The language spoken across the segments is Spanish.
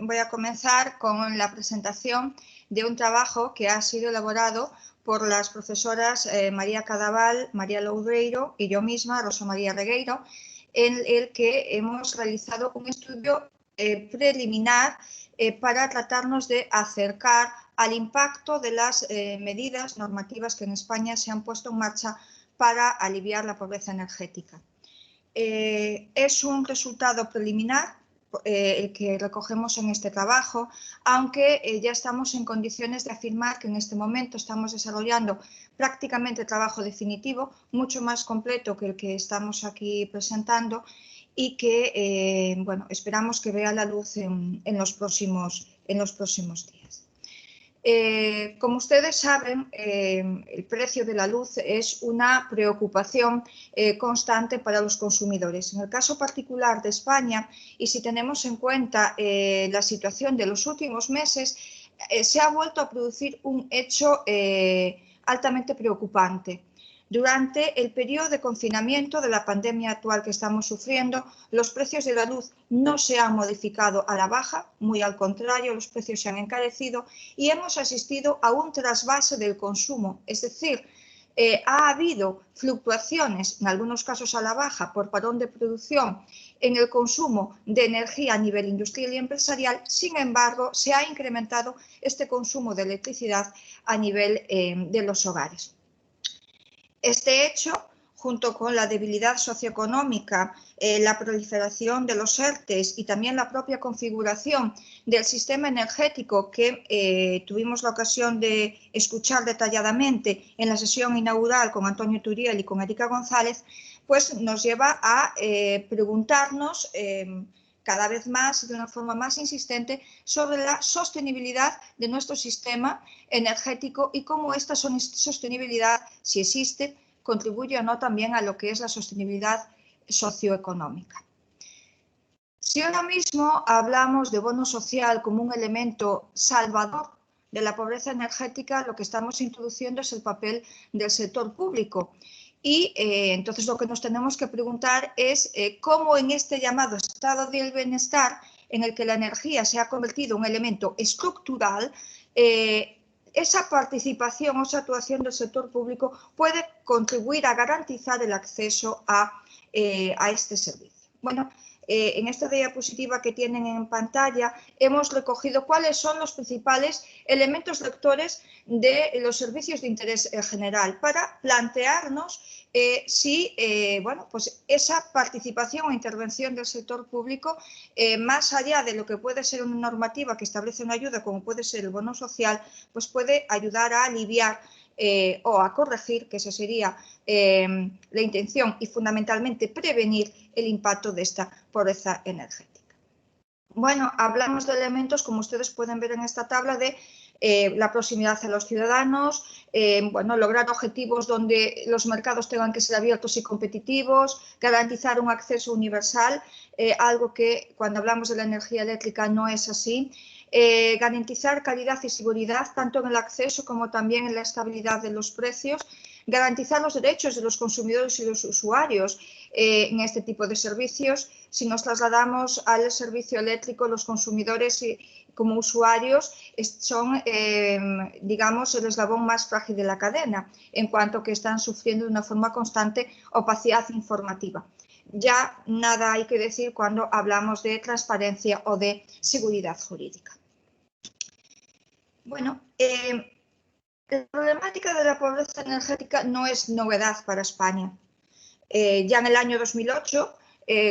Voy a comenzar con la presentación de un trabajo que ha sido elaborado por las profesoras María Cadaval, María Loureiro y yo misma, Rosa María Regueiro, en el que hemos realizado un estudio preliminar para tratarnos de acercar al impacto de las medidas normativas que en España se han puesto en marcha para aliviar la pobreza energética. Es un resultado preliminar el que recogemos en este trabajo, aunque ya estamos en condiciones de afirmar que en este momento estamos desarrollando prácticamente trabajo definitivo, mucho más completo que el que estamos aquí presentando y que bueno, esperamos que vea la luz en los próximos días. Como ustedes saben, el precio de la luz es una preocupación constante para los consumidores. En el caso particular de España, y si tenemos en cuenta la situación de los últimos meses, se ha vuelto a producir un hecho altamente preocupante. Durante el periodo de confinamiento de la pandemia actual que estamos sufriendo, los precios de la luz no se han modificado a la baja, muy al contrario, los precios se han encarecido y hemos asistido a un trasvase del consumo, es decir, ha habido fluctuaciones, en algunos casos a la baja, por parón de producción en el consumo de energía a nivel industrial y empresarial. Sin embargo, se ha incrementado este consumo de electricidad a nivel de los hogares. Este hecho, junto con la debilidad socioeconómica, la proliferación de los ERTEs y también la propia configuración del sistema energético que tuvimos la ocasión de escuchar detalladamente en la sesión inaugural con Antonio Turiel y con Erika González, pues nos lleva a preguntarnos cada vez más, de una forma más insistente, sobre la sostenibilidad de nuestro sistema energético y cómo esta sostenibilidad, si existe, contribuye o no también a lo que es la sostenibilidad socioeconómica. Si ahora mismo hablamos de bono social como un elemento salvador de la pobreza energética, lo que estamos introduciendo es el papel del sector público. Y entonces lo que nos tenemos que preguntar es cómo en este llamado estado del bienestar, en el que la energía se ha convertido en un elemento estructural, esa participación o esa actuación del sector público puede contribuir a garantizar el acceso a este servicio. Bueno, en esta diapositiva que tienen en pantalla hemos recogido cuáles son los principales elementos lectores de los servicios de interés general para plantearnos si bueno, pues esa participación o intervención del sector público, más allá de lo que puede ser una normativa que establece una ayuda como puede ser el bono social, pues puede ayudar a aliviar o a corregir, que esa sería la intención, y fundamentalmente prevenir el impacto de esta pobreza energética. Bueno, hablamos de elementos, como ustedes pueden ver en esta tabla, de la proximidad a los ciudadanos, bueno, lograr objetivos donde los mercados tengan que ser abiertos y competitivos, garantizar un acceso universal, algo que cuando hablamos de la energía eléctrica no es así. Garantizar calidad y seguridad tanto en el acceso como también en la estabilidad de los precios, garantizar los derechos de los consumidores y los usuarios en este tipo de servicios. Si nos trasladamos al servicio eléctrico, los consumidores como usuarios son, digamos, el eslabón más frágil de la cadena, en cuanto que están sufriendo de una forma constante opacidad informativa. Ya nada hay que decir cuando hablamos de transparencia o de seguridad jurídica. Bueno, la problemática de la pobreza energética no es novedad para España. Ya en el año 2008,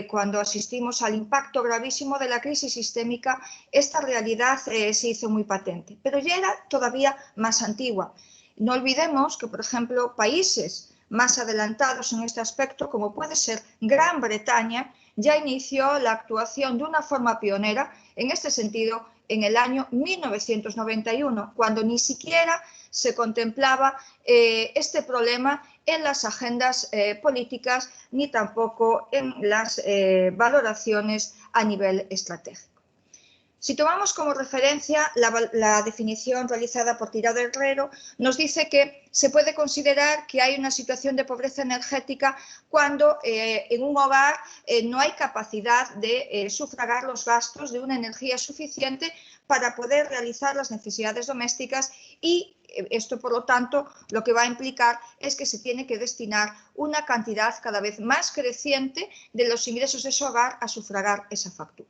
cuando asistimos al impacto gravísimo de la crisis sistémica, esta realidad se hizo muy patente, pero ya era todavía más antigua. No olvidemos que, por ejemplo, países más adelantados en este aspecto, como puede ser Gran Bretaña, ya inició la actuación de una forma pionera en este sentido en el año 1991, cuando ni siquiera se contemplaba este problema en las agendas políticas ni tampoco en las valoraciones a nivel estratégico. Si tomamos como referencia la definición realizada por Tirado Herrero, nos dice que se puede considerar que hay una situación de pobreza energética cuando en un hogar no hay capacidad de sufragar los gastos de una energía suficiente para poder realizar las necesidades domésticas y esto, por lo tanto, lo que va a implicar es que se tiene que destinar una cantidad cada vez más creciente de los ingresos de ese hogar a sufragar esa factura.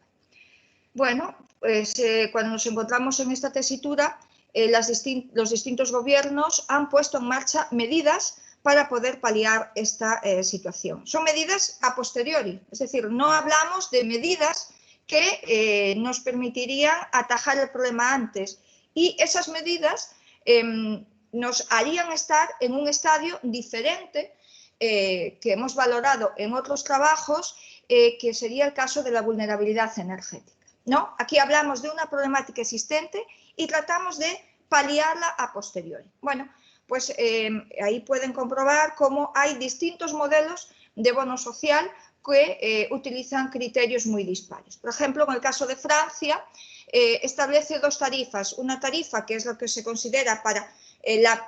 Bueno, pues cuando nos encontramos en esta tesitura, los distintos gobiernos han puesto en marcha medidas para poder paliar esta situación. Son medidas a posteriori, es decir, no hablamos de medidas que nos permitirían atajar el problema antes y esas medidas nos harían estar en un estadio diferente que hemos valorado en otros trabajos, que sería el caso de la vulnerabilidad energética. ¿No? Aquí hablamos de una problemática existente y tratamos de paliarla a posteriori. Bueno, pues ahí pueden comprobar cómo hay distintos modelos de bono social que utilizan criterios muy dispares. Por ejemplo, en el caso de Francia, establece dos tarifas. Una tarifa que es lo que se considera para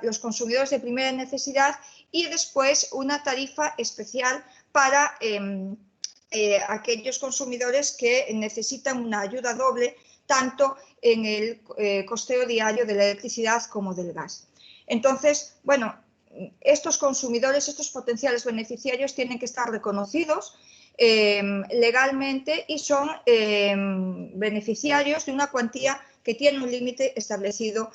los consumidores de primera necesidad y después una tarifa especial para aquellos consumidores que necesitan una ayuda doble tanto en el costeo diario de la electricidad como del gas. Entonces, bueno, estos consumidores, estos potenciales beneficiarios tienen que estar reconocidos legalmente y son beneficiarios de una cuantía que tiene un límite establecido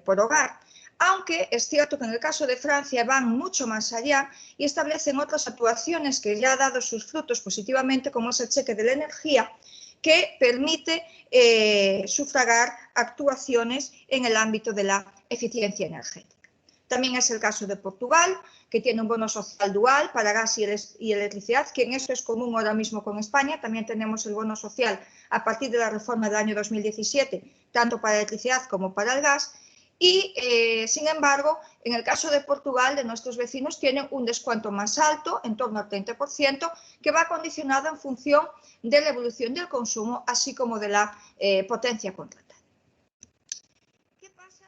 por hogar. Aunque es cierto que en el caso de Francia van mucho más allá y establecen otras actuaciones que ya han dado sus frutos positivamente, como es el cheque de la energía, que permite sufragar actuaciones en el ámbito de la eficiencia energética. También es el caso de Portugal, que tiene un bono social dual para gas y electricidad, que en esto es común ahora mismo con España. También tenemos el bono social a partir de la reforma del año 2017, tanto para electricidad como para el gas. Y, sin embargo, en el caso de Portugal, de nuestros vecinos, tienen un descuento más alto, en torno al 30%, que va condicionado en función de la evolución del consumo, así como de la potencia contratada. ¿Qué pasa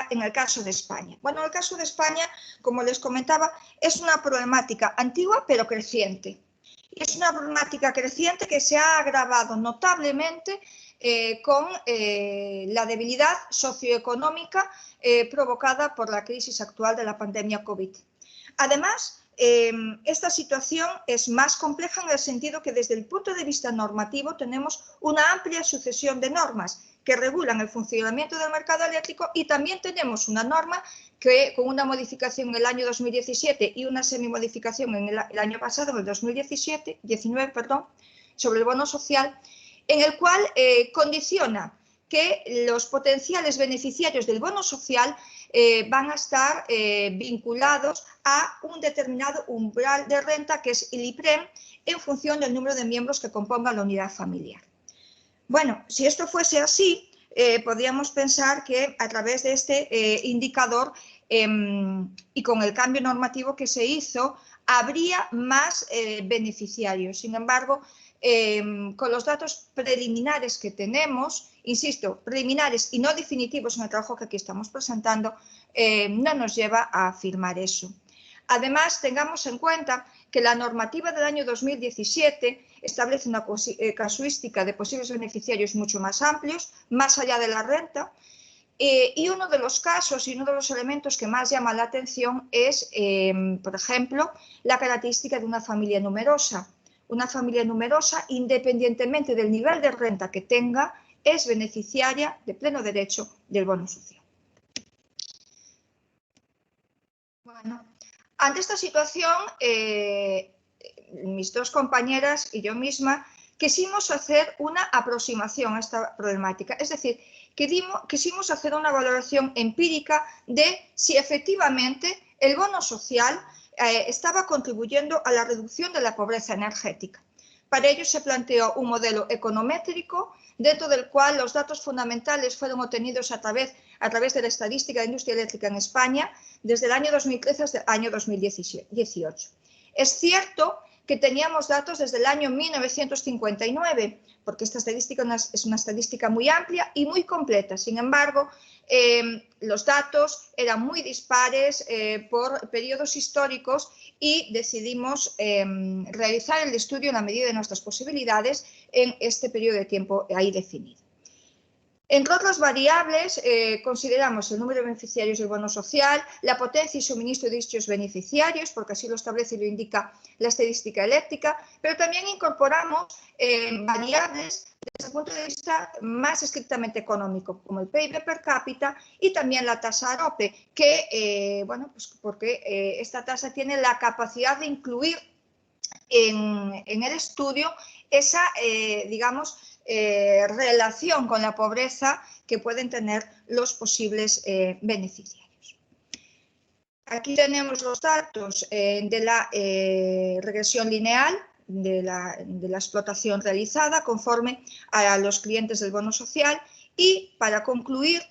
en el caso de España? Bueno, en el caso de España, como les comentaba, es una problemática antigua pero creciente. Y es una problemática creciente que se ha agravado notablemente con la debilidad socioeconómica provocada por la crisis actual de la pandemia COVID. Además, esta situación es más compleja en el sentido que desde el punto de vista normativo tenemos una amplia sucesión de normas que regulan el funcionamiento del mercado eléctrico y también tenemos una norma que con una modificación en el año 2017 y una semimodificación en el año pasado, en el 2019, sobre el bono social, en el cual condiciona que los potenciales beneficiarios del bono social van a estar vinculados a un determinado umbral de renta, que es el IPREM, en función del número de miembros que compongan la unidad familiar. Bueno, si esto fuese así, podríamos pensar que a través de este indicador y con el cambio normativo que se hizo, habría más beneficiarios. Sin embargo, con los datos preliminares que tenemos, insisto, preliminares y no definitivos en el trabajo que aquí estamos presentando, no nos lleva a afirmar eso. Además, tengamos en cuenta que la normativa del año 2017 establece una casuística de posibles beneficiarios mucho más amplios, más allá de la renta, y uno de los casos y uno de los elementos que más llama la atención es, por ejemplo, la característica de una familia numerosa. Una familia numerosa, independientemente del nivel de renta que tenga, es beneficiaria de pleno derecho del bono social. Bueno, ante esta situación, mis dos compañeras y yo misma quisimos hacer una aproximación a esta problemática, es decir, quisimos hacer una valoración empírica de si efectivamente el bono social estaba contribuyendo a la reducción de la pobreza energética. Para ello se planteó un modelo econométrico dentro del cual los datos fundamentales fueron obtenidos a través de la estadística de industria eléctrica en España desde el año 2013 hasta el año 2018. Es cierto que teníamos datos desde el año 1959, porque esta estadística es una estadística muy amplia y muy completa. Sin embargo, los datos eran muy dispares por periodos históricos y decidimos realizar el estudio en la medida de nuestras posibilidades en este periodo de tiempo ahí definido. Entre otras variables, consideramos el número de beneficiarios del bono social, la potencia y suministro de dichos beneficiarios, porque así lo establece y lo indica la estadística eléctrica, pero también incorporamos variables desde el punto de vista más estrictamente económico, como el PIB per cápita y también la tasa AROPE, que, bueno, pues porque esta tasa tiene la capacidad de incluir en el estudio esa, digamos, relación con la pobreza que pueden tener los posibles beneficiarios. Aquí tenemos los datos de la regresión lineal de la explotación realizada conforme a los clientes del bono social y, para concluir,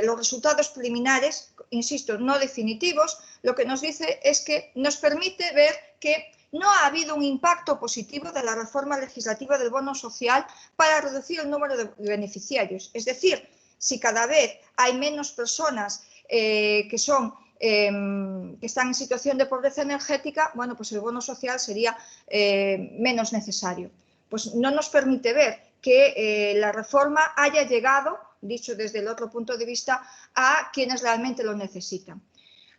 los resultados preliminares, insisto, no definitivos, lo que nos dice es que nos permite ver que no ha habido un impacto positivo de la reforma legislativa del bono social para reducir el número de beneficiarios. Es decir, si cada vez hay menos personas que están en situación de pobreza energética, bueno, pues el bono social sería menos necesario. Pues no nos permite ver que la reforma haya llegado, dicho desde el otro punto de vista, a quienes realmente lo necesitan.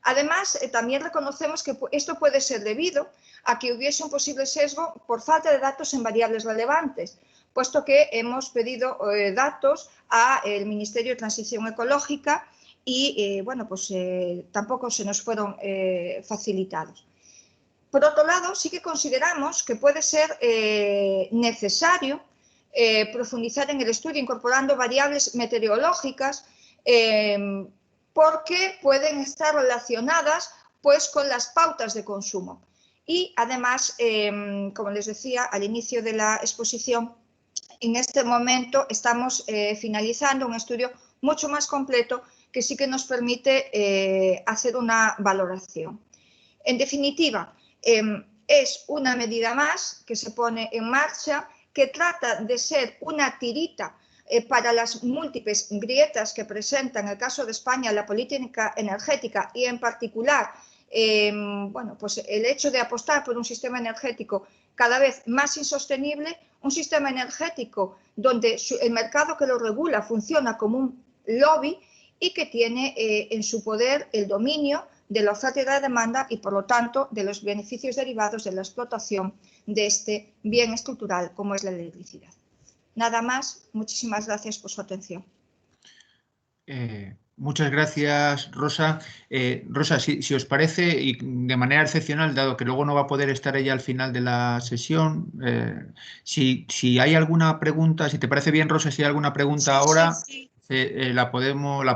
Además, también reconocemos que esto puede ser debido a que hubiese un posible sesgo por falta de datos en variables relevantes, puesto que hemos pedido datos al Ministerio de Transición Ecológica y, bueno, pues tampoco se nos fueron facilitados. Por otro lado, sí que consideramos que puede ser necesario profundizar en el estudio incorporando variables meteorológicas porque pueden estar relacionadas pues, con las pautas de consumo. Y además, como les decía al inicio de la exposición, en este momento estamos finalizando un estudio mucho más completo que sí que nos permite hacer una valoración. En definitiva, es una medida más que se pone en marcha, que trata de ser una tirita para las múltiples grietas que presenta en el caso de España la política energética y en particular bueno, pues el hecho de apostar por un sistema energético cada vez más insostenible, un sistema energético donde el mercado que lo regula funciona como un lobby y que tiene en su poder el dominio de la oferta y de la demanda y, por lo tanto, de los beneficios derivados de la explotación de este bien estructural como es la electricidad. Nada más, muchísimas gracias por su atención. Muchas gracias, Rosa. Rosa, si os parece, y de manera excepcional, dado que luego no va a poder estar ella al final de la sesión, si hay alguna pregunta, si te parece bien, Rosa, si hay alguna pregunta ahora, sí.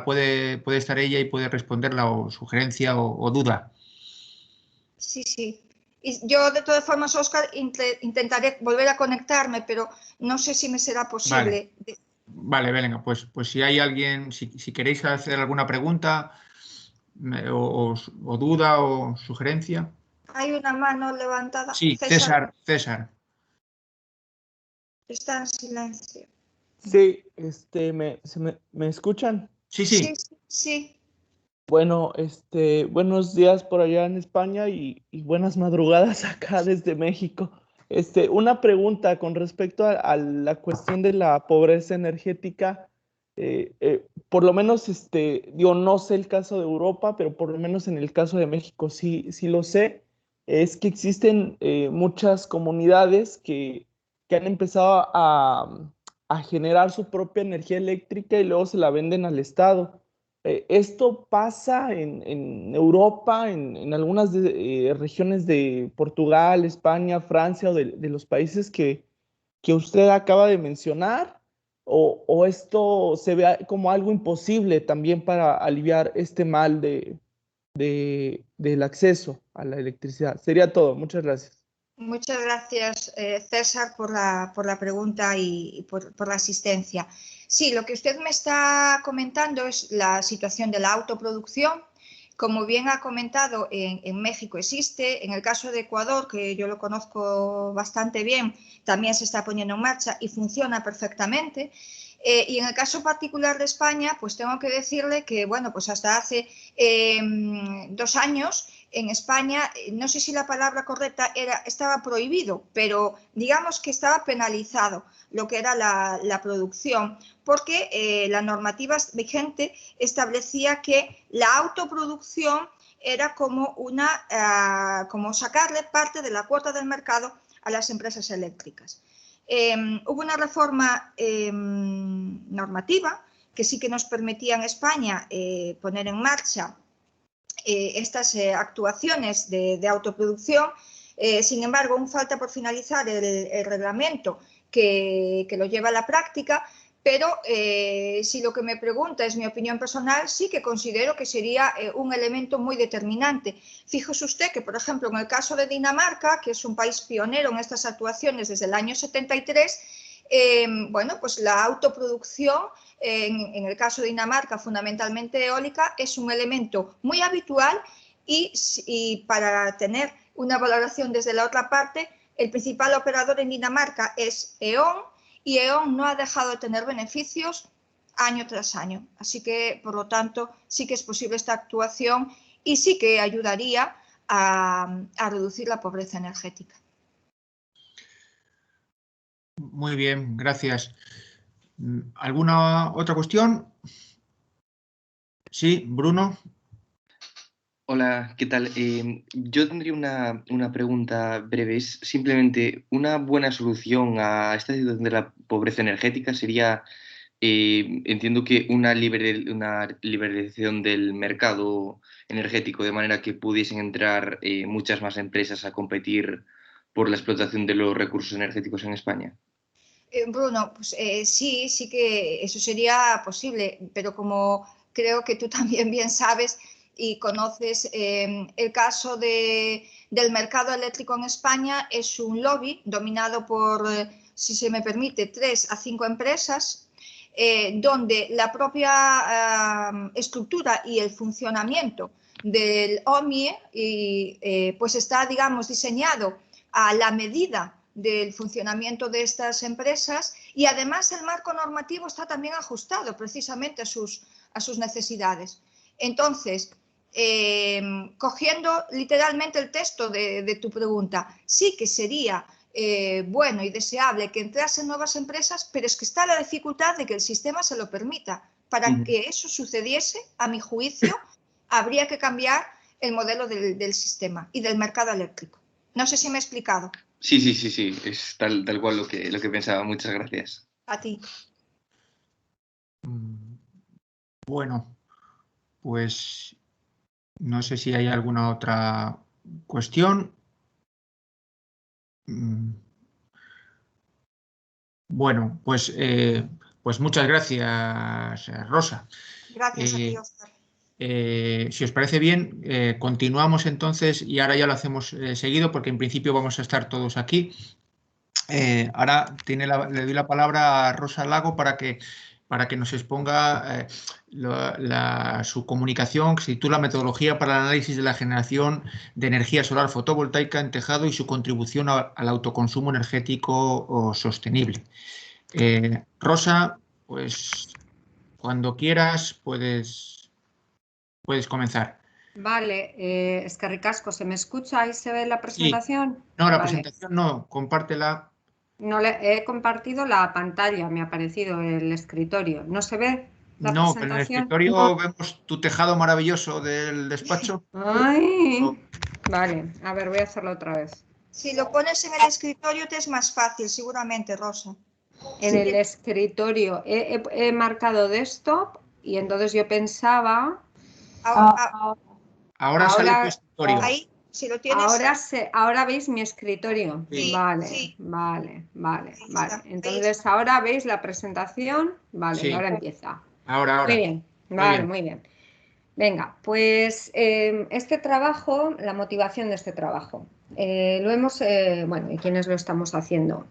puede estar ella y puede responderla, o sugerencia o duda. Sí, sí. Y yo, de todas formas, Óscar, intentaré volver a conectarme, pero no sé si me será posible. Vale, venga, pues si hay alguien, si queréis hacer alguna pregunta o duda o sugerencia. Hay una mano levantada. Sí, César. César. Está en silencio. Sí, ¿me escuchan? Sí. Sí. Bueno, buenos días por allá en España y buenas madrugadas acá desde México. Una pregunta con respecto a la cuestión de la pobreza energética. Por lo menos, yo no sé el caso de Europa, pero por lo menos en el caso de México sí lo sé. Es que existen muchas comunidades que han empezado a generar su propia energía eléctrica y luego se la venden al Estado. Esto pasa en Europa, en algunas regiones de Portugal, España, Francia o de los países que usted acaba de mencionar, o esto se ve como algo imposible también para aliviar este mal del acceso a la electricidad. Sería todo. Muchas gracias. Muchas gracias, César, por la pregunta y por la asistencia. Sí, lo que usted me está comentando es la situación de la autoproducción, Como bien ha comentado, en México existe, en el caso de Ecuador, que yo lo conozco bastante bien, también se está poniendo en marcha y funciona perfectamente. Y en el caso particular de España, pues tengo que decirle que, bueno, pues hasta hace 2 años en España, no sé si la palabra correcta estaba prohibido, pero digamos que estaba penalizado lo que era la producción, porque la normativa vigente establecía que la autoproducción era como como sacarle parte de la cuota del mercado a las empresas eléctricas. Hubo una reforma normativa que sí que nos permitía en España poner en marcha estas actuaciones de autoproducción. Sin embargo, aún falta por finalizar el reglamento que lo lleva a la práctica, pero si lo que me pregunta es mi opinión personal, sí que considero que sería un elemento muy determinante. Fíjese usted que, por ejemplo, en el caso de Dinamarca, que es un país pionero en estas actuaciones desde el año 73, bueno, pues la autoproducción, en el caso de Dinamarca, fundamentalmente eólica, es un elemento muy habitual y para tener una valoración desde la otra parte, el principal operador en Dinamarca es E.ON y E.ON no ha dejado de tener beneficios año tras año. Así que, por lo tanto, sí que es posible esta actuación y sí que ayudaría a reducir la pobreza energética. Muy bien, gracias. ¿Alguna otra cuestión? Sí, Bruno. Hola, ¿qué tal? Yo tendría una pregunta breve. Es simplemente una buena solución a esta situación de la pobreza energética sería, entiendo que una liberalización del mercado energético de manera que pudiesen entrar muchas más empresas a competir por la explotación de los recursos energéticos en España. Bruno, pues sí que eso sería posible, pero como creo que tú también bien sabes y conoces, el caso del mercado eléctrico en España es un lobby dominado por, si se me permite, 3 a 5 empresas, donde la propia estructura y el funcionamiento del OMIE pues está, digamos, diseñado a la medida del funcionamiento de estas empresas y además el marco normativo está también ajustado precisamente a sus necesidades. Entonces, cogiendo literalmente el texto de tu pregunta, sí que sería bueno y deseable que entrasen nuevas empresas, pero es que está la dificultad de que el sistema se lo permita. Para que eso sucediese, a mi juicio, habría que cambiar el modelo del sistema y del mercado eléctrico. No sé si me he explicado. Sí, es tal cual lo que pensaba. Muchas gracias. A ti. Bueno, pues no sé si hay alguna otra cuestión. Bueno, pues muchas gracias, Rosa. Gracias a ti, Óscar. Si os parece bien, continuamos entonces y ahora ya lo hacemos seguido porque en principio vamos a estar todos aquí. Ahora le doy la palabra a Rosa Lago para que nos exponga su comunicación, que se titula Metodología para el análisis de la generación de energía solar fotovoltaica en tejado y su contribución al autoconsumo energético sostenible. Rosa, pues cuando quieras puedes comenzar. Vale, eskerrik asko, ¿se me escucha? ¿Ahí se ve la presentación? Sí. No, la vale. presentación no, compártela. No, he compartido la pantalla, me ha aparecido el escritorio. ¿No se ve la No, presentación? pero en el escritorio vemos tu tejado maravilloso del despacho. Ay, vale, a ver, voy a hacerlo otra vez. Si lo pones en el escritorio te es más fácil, seguramente, Rosa. En el escritorio he marcado desktop y entonces yo pensaba... Ahora sale tu escritorio. Ahí, si lo tienes... Ahora veis mi escritorio. Sí, vale, sí. vale. Está, Entonces ahora veis la presentación. Vale, Sí. y ahora empieza. Ahora. Muy bien, vale, muy bien. Venga, pues este trabajo, la motivación de este trabajo, lo hemos, bueno, ¿y quiénes lo estamos haciendo?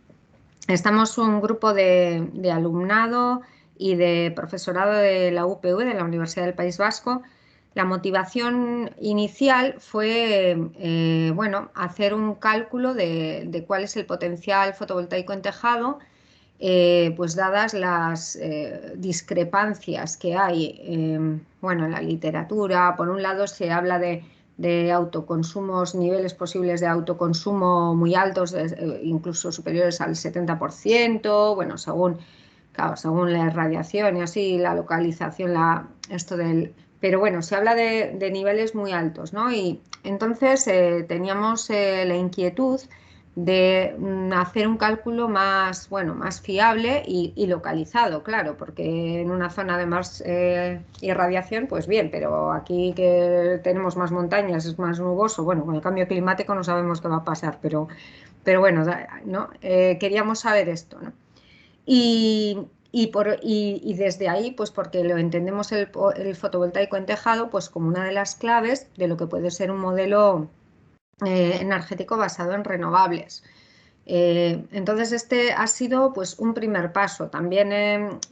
Estamos un grupo de alumnado y de profesorado de la UPV, de la Universidad del País Vasco, La motivación inicial fue bueno, hacer un cálculo de cuál es el potencial fotovoltaico en tejado, pues dadas las discrepancias que hay bueno, en la literatura. Por un lado se habla de autoconsumos, niveles posibles de autoconsumo muy altos, incluso superiores al 70%, bueno, según, claro, según la irradiación y así, la localización, pero bueno, se habla de niveles muy altos, ¿no? Y entonces teníamos la inquietud de hacer un cálculo más, bueno, más fiable y localizado, claro, porque en una zona de más irradiación, pues bien, pero aquí que tenemos más montañas, es más nuboso, bueno, con el cambio climático no sabemos qué va a pasar, pero bueno, ¿no? Queríamos saber esto, ¿no? Y desde ahí, pues porque lo entendemos el fotovoltaico en tejado, pues como una de las claves de lo que puede ser un modelo energético basado en renovables. Entonces este ha sido pues un primer paso. También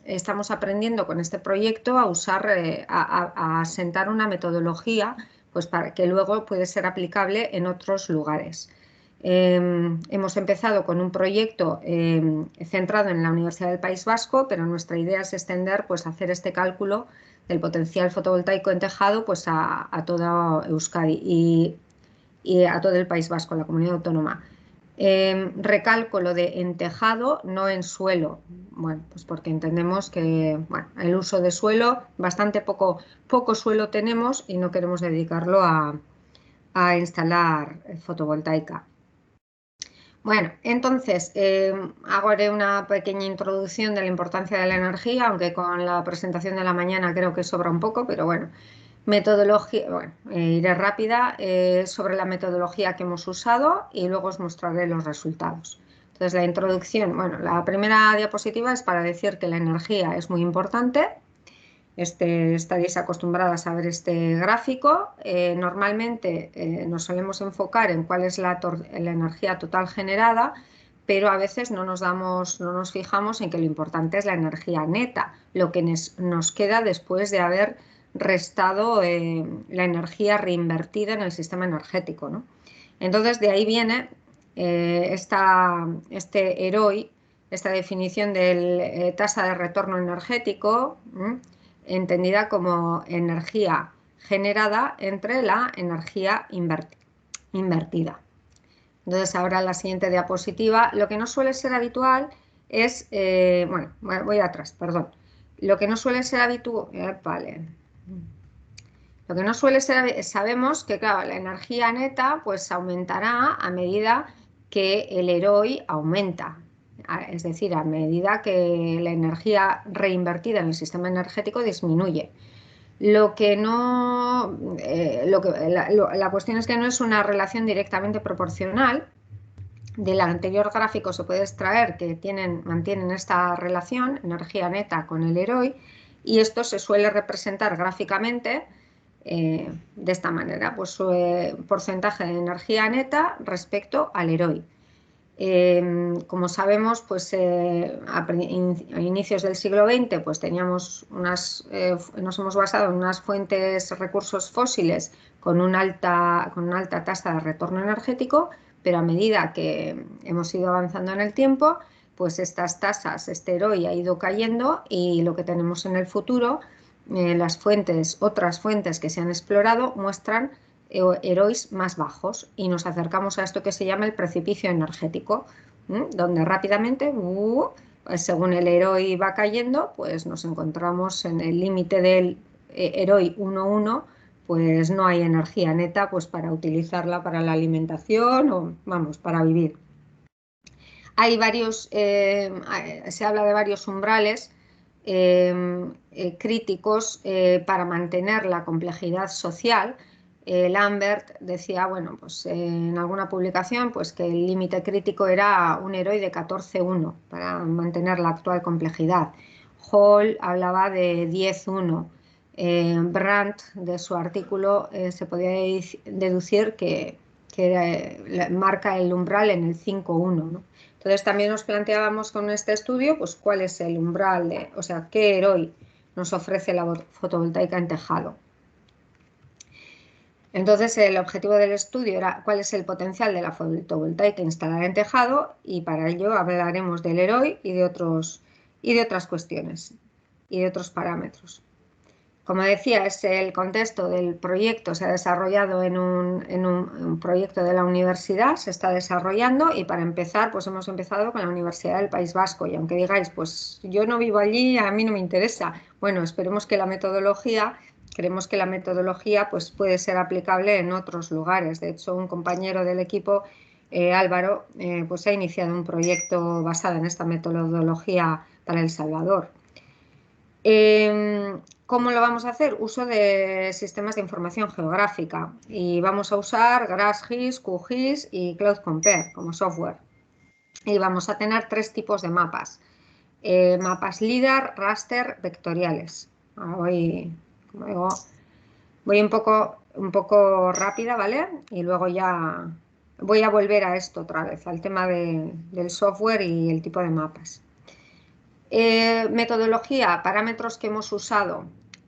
estamos aprendiendo con este proyecto a usar, a asentar una metodología pues para que luego puede ser aplicable en otros lugares. Hemos empezado con un proyecto centrado en la Universidad del País Vasco, pero nuestra idea es extender, pues hacer este cálculo del potencial fotovoltaico en tejado pues a toda Euskadi y a todo el País Vasco, la comunidad autónoma. Recalco lo de en tejado, no en suelo. Bueno, pues porque entendemos que bueno, el uso de suelo, bastante poco suelo tenemos y no queremos dedicarlo a instalar fotovoltaica. Bueno, entonces haré una pequeña introducción de la importancia de la energía, aunque con la presentación de la mañana creo que sobra un poco, pero bueno. Metodología, bueno, iré rápida sobre la metodología que hemos usado y luego os mostraré los resultados. Entonces, la introducción, bueno, la primera diapositiva es para decir que la energía es muy importante. Estaréis acostumbradas a ver este gráfico. Normalmente nos solemos enfocar en cuál es la energía total generada, pero a veces no nos fijamos en que lo importante es la energía neta, lo que nos queda después de haber restado la energía reinvertida en el sistema energético, ¿no? Entonces, de ahí viene este EROI, esta definición de tasa de retorno energético, entendida como energía generada entre la energía invertida. Entonces, ahora en la siguiente diapositiva, lo que no suele ser habitual es, bueno, voy atrás, perdón. Lo que no suele ser habitual, vale. Lo que no suele ser, sabemos que claro, la energía neta pues aumentará a medida que el EROI aumenta, es decir, a medida que la energía reinvertida en el sistema energético disminuye. La cuestión es que no es una relación directamente proporcional. Del anterior gráfico se puede extraer que mantienen esta relación, energía neta con el EROI, y esto se suele representar gráficamente de esta manera, pues porcentaje de energía neta respecto al EROI. Como sabemos, pues a inicios del siglo XX pues teníamos nos hemos basado en unas fuentes, recursos fósiles con una alta tasa de retorno energético, pero a medida que hemos ido avanzando en el tiempo, pues estas tasas, este EROI ha ido cayendo y lo que tenemos en el futuro, otras fuentes que se han explorado muestran EROIs más bajos y nos acercamos a esto que se llama el precipicio energético, donde rápidamente, según el EROI va cayendo, pues nos encontramos en el límite del EROI 1,1, pues no hay energía neta pues para utilizarla para la alimentación o, vamos, para vivir. Hay se habla de varios umbrales críticos para mantener la complejidad social. Lambert decía, bueno, pues en alguna publicación, pues que el límite crítico era un EROI de 14,1 para mantener la actual complejidad. Hall hablaba de 10,1. Brandt, de su artículo, se podía deducir que marca el umbral en el 5,1, ¿no? Entonces también nos planteábamos con este estudio pues cuál es el umbral, o sea, qué EROI nos ofrece la fotovoltaica en tejado. Entonces, el objetivo del estudio era cuál es el potencial de la fotovoltaica instalada en tejado, y para ello hablaremos del EROI y de otras cuestiones y de otros parámetros. Como decía, es el contexto del proyecto, se ha desarrollado en un proyecto de la universidad, se está desarrollando, y para empezar, pues hemos empezado con la Universidad del País Vasco, y aunque digáis, pues yo no vivo allí, a mí no me interesa, bueno, esperemos que creemos que la metodología pues puede ser aplicable en otros lugares. De hecho, un compañero del equipo, Álvaro, pues ha iniciado un proyecto basado en esta metodología para El Salvador. ¿Cómo lo vamos a hacer? Uso de sistemas de información geográfica, y vamos a usar GrassGIS, QGIS y Cloud Compare como software. Y vamos a tener 3 tipos de mapas. Mapas LIDAR, raster, vectoriales. Ahora voy un poco rápida, ¿vale? Y luego ya voy a volver a esto otra vez, al tema del software y el tipo de mapas. Metodología, parámetros que hemos usado.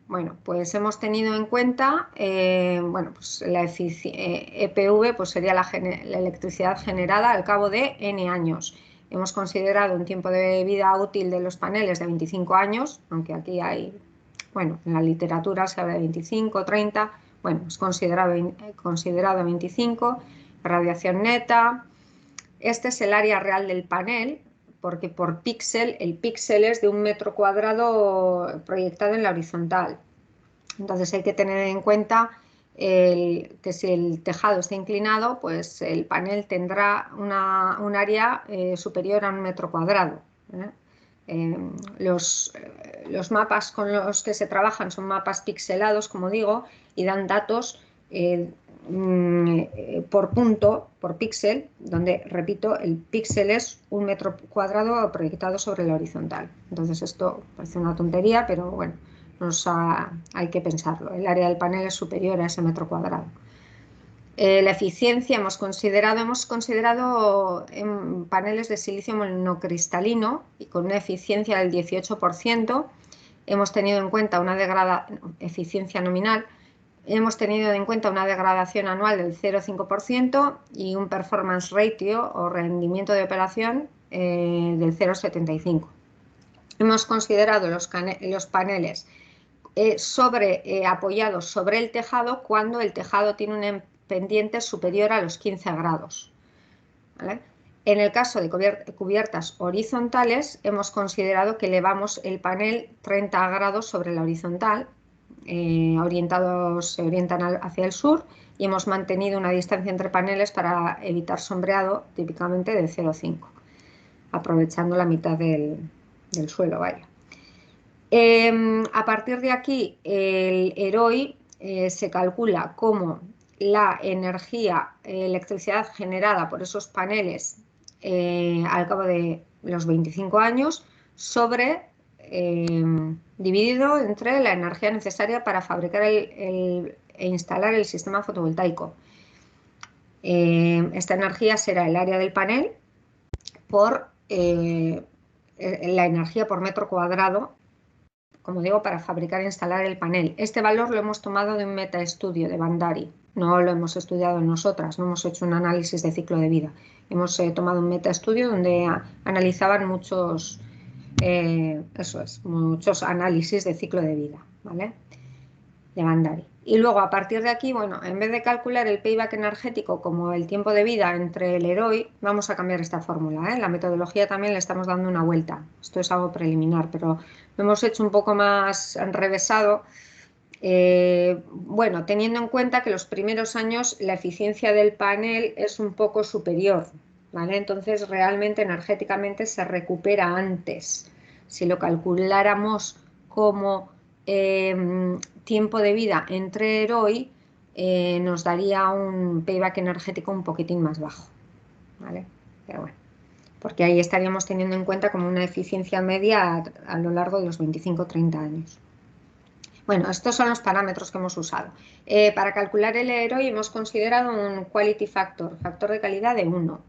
Bueno, pues hemos tenido en cuenta, pues la EPV pues sería la electricidad generada al cabo de N años. Hemos considerado un tiempo de vida útil de los paneles de 25 años, aunque aquí hay, bueno, en la literatura se habla de 25, 30, bueno, es considerado 25, radiación neta. Este es el área real del panel, porque por píxel, el píxel es de 1 metro cuadrado proyectado en la horizontal. Entonces hay que tener en cuenta que si el tejado está inclinado, pues el panel tendrá un área superior a 1 metro cuadrado. Los mapas con los que se trabajan son mapas pixelados, como digo, y dan datos por punto, por píxel, donde, repito, el píxel es 1 metro cuadrado proyectado sobre la horizontal. Entonces esto parece una tontería, pero bueno, hay que pensarlo. El área del panel es superior a ese metro cuadrado. La eficiencia hemos considerado en paneles de silicio monocristalino y con una eficiencia del 18%. Hemos tenido en cuenta eficiencia nominal. Hemos tenido en cuenta una degradación anual del 0,5% y un performance ratio o rendimiento de operación del 0,75. Hemos considerado los paneles apoyados sobre el tejado cuando el tejado tiene una pendiente superior a los 15 grados. ¿Vale? En el caso de cubiertas horizontales, hemos considerado que elevamos el panel 30 grados sobre la horizontal, se orientan hacia el sur, y hemos mantenido una distancia entre paneles para evitar sombreado, típicamente de 0,5, aprovechando la mitad del suelo, vaya. A partir de aquí, el EROI se calcula como la electricidad generada por esos paneles al cabo de los 25 años dividido entre la energía necesaria para fabricar e instalar el sistema fotovoltaico. Esta energía será el área del panel por la energía por metro cuadrado, como digo, para fabricar e instalar el panel. Este valor lo hemos tomado de un metaestudio de Bandari, no lo hemos estudiado nosotras, no hemos hecho un análisis de ciclo de vida. Hemos tomado un metaestudio donde analizaban muchos análisis de ciclo de vida, ¿vale? De Bandari. Y luego, a partir de aquí, bueno, en vez de calcular el payback energético como el tiempo de vida entre el EROI, vamos a cambiar esta fórmula, ¿eh? La metodología también le estamos dando una vuelta. Esto es algo preliminar, pero lo hemos hecho un poco más enrevesado. Bueno, teniendo en cuenta que los primeros años la eficiencia del panel es un poco superior, ¿vale? Entonces, realmente energéticamente se recupera antes. Si lo calculáramos como tiempo de vida entre EROI, nos daría un payback energético un poquitín más bajo, ¿vale? Pero bueno, porque ahí estaríamos teniendo en cuenta como una eficiencia media a lo largo de los 25-30 años. Bueno, estos son los parámetros que hemos usado. Para calcular el EROI hemos considerado un quality factor de calidad de 1.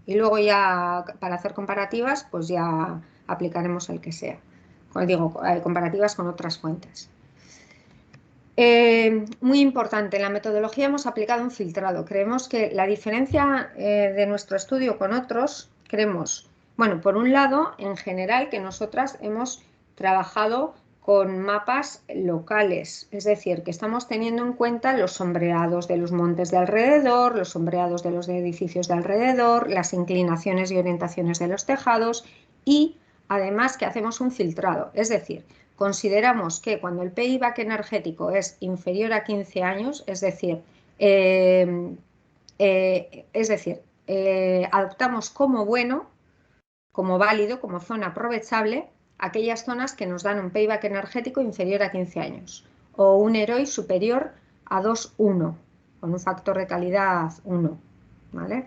Y luego ya para hacer comparativas, pues ya aplicaremos el que sea. Como digo, comparativas con otras fuentes. Muy importante, en la metodología hemos aplicado un filtrado. Creemos que la diferencia de nuestro estudio con otros, bueno, por un lado, en general, que nosotras hemos trabajado con mapas locales, es decir, que estamos teniendo en cuenta los sombreados de los montes de alrededor, los sombreados de los edificios de alrededor, las inclinaciones y orientaciones de los tejados y además que hacemos un filtrado, es decir, consideramos que cuando el payback energético es inferior a 15 años, es decir, adoptamos como bueno, como válido, como zona aprovechable, aquellas zonas que nos dan un payback energético inferior a 15 años o un ROI superior a 2,1, con un factor de calidad 1, ¿vale?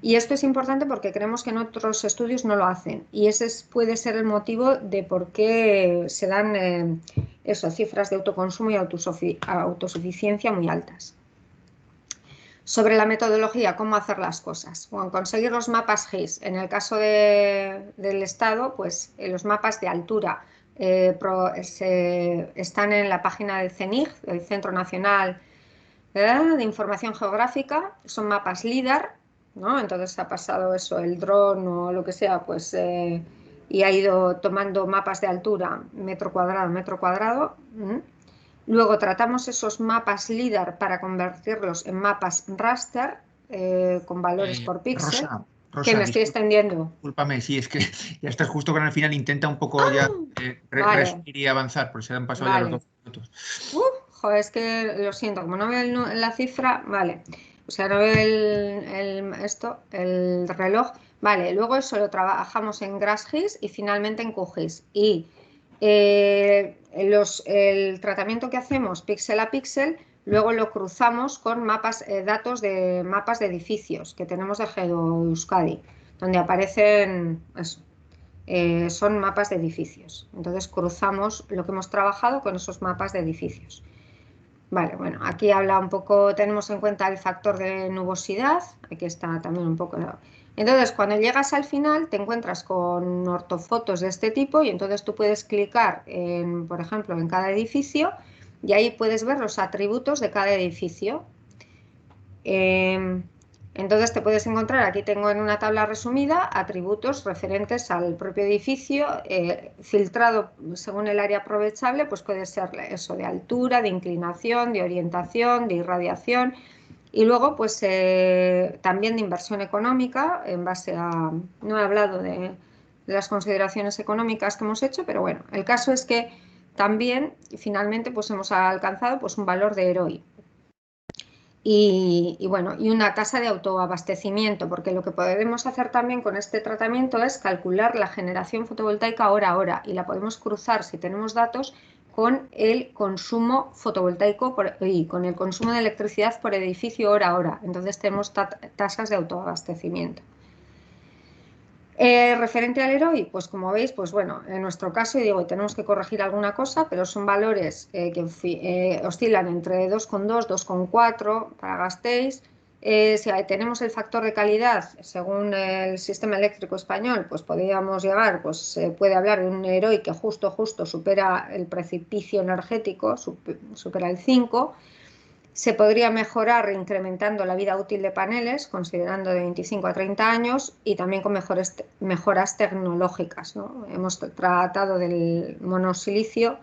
Y esto es importante porque creemos que en otros estudios no lo hacen y ese puede ser el motivo de por qué se dan cifras de autoconsumo y autosuficiencia muy altas. Sobre la metodología, cómo hacer las cosas. Bueno, conseguir los mapas GIS. En el caso del Estado, pues los mapas de altura están en la página del CENIG, el Centro Nacional de Información Geográfica. Son mapas LIDAR, ¿no? Entonces ha pasado eso, el dron o lo que sea, pues y ha ido tomando mapas de altura, metro cuadrado. Luego tratamos esos mapas LIDAR para convertirlos en mapas raster con valores por píxel. Rosa, que me estoy extendiendo. Discúlpame, sí, es que ya estás justo con el final. Intenta un poo ya resumir y avanzar, porque se han pasado ya los 2 minutos. Joder, es que lo siento, como no veo la cifra, vale. O sea, no veo el reloj. Vale, luego eso lo trabajamos en GrassGIS y finalmente en QGIS. Y el tratamiento que hacemos píxel a píxel, luego lo cruzamos con datos de mapas de edificios que tenemos de GeoEuskadi, donde aparecen eso. Son mapas de edificios. Entonces cruzamos lo que hemos trabajado con esos mapas de edificios. Vale, bueno, aquí habla un poco, tenemos en cuenta el factor de nubosidad, aquí está también un poco. Entonces, cuando llegas al final, te encuentras con ortofotos de este tipo y entonces tú puedes clicar, por ejemplo, en cada edificio y ahí puedes ver los atributos de cada edificio. Entonces te puedes encontrar, aquí tengo en una tabla resumida, atributos referentes al propio edificio, filtrado según el área aprovechable, pues puede ser eso de altura, de inclinación, de orientación, de irradiación y luego pues también de inversión económica en base a, no he hablado de las consideraciones económicas que hemos hecho, pero bueno, el caso es que también finalmente pues hemos alcanzado pues un valor de ROI. Y bueno, y una tasa de autoabastecimiento, porque lo que podemos hacer también con este tratamiento es calcular la generación fotovoltaica hora a hora y la podemos cruzar, si tenemos datos, con el consumo fotovoltaico y con el consumo de electricidad por edificio hora a hora. Entonces tenemos tasas de autoabastecimiento. Referente al ROI, pues como veis, pues bueno, en nuestro caso, digo, tenemos que corregir alguna cosa, pero son valores que oscilan entre 2,2, 2,4 para Gasteiz. Si tenemos el factor de calidad, según el sistema eléctrico español, pues podríamos llegar, pues se puede hablar de un ROI que justo supera el precipicio energético, supera el 5. Se podría mejorar incrementando la vida útil de paneles, considerando de 25 a 30 años y también con mejoras tecnológicas, ¿no? Hemos tratado del monosilicio,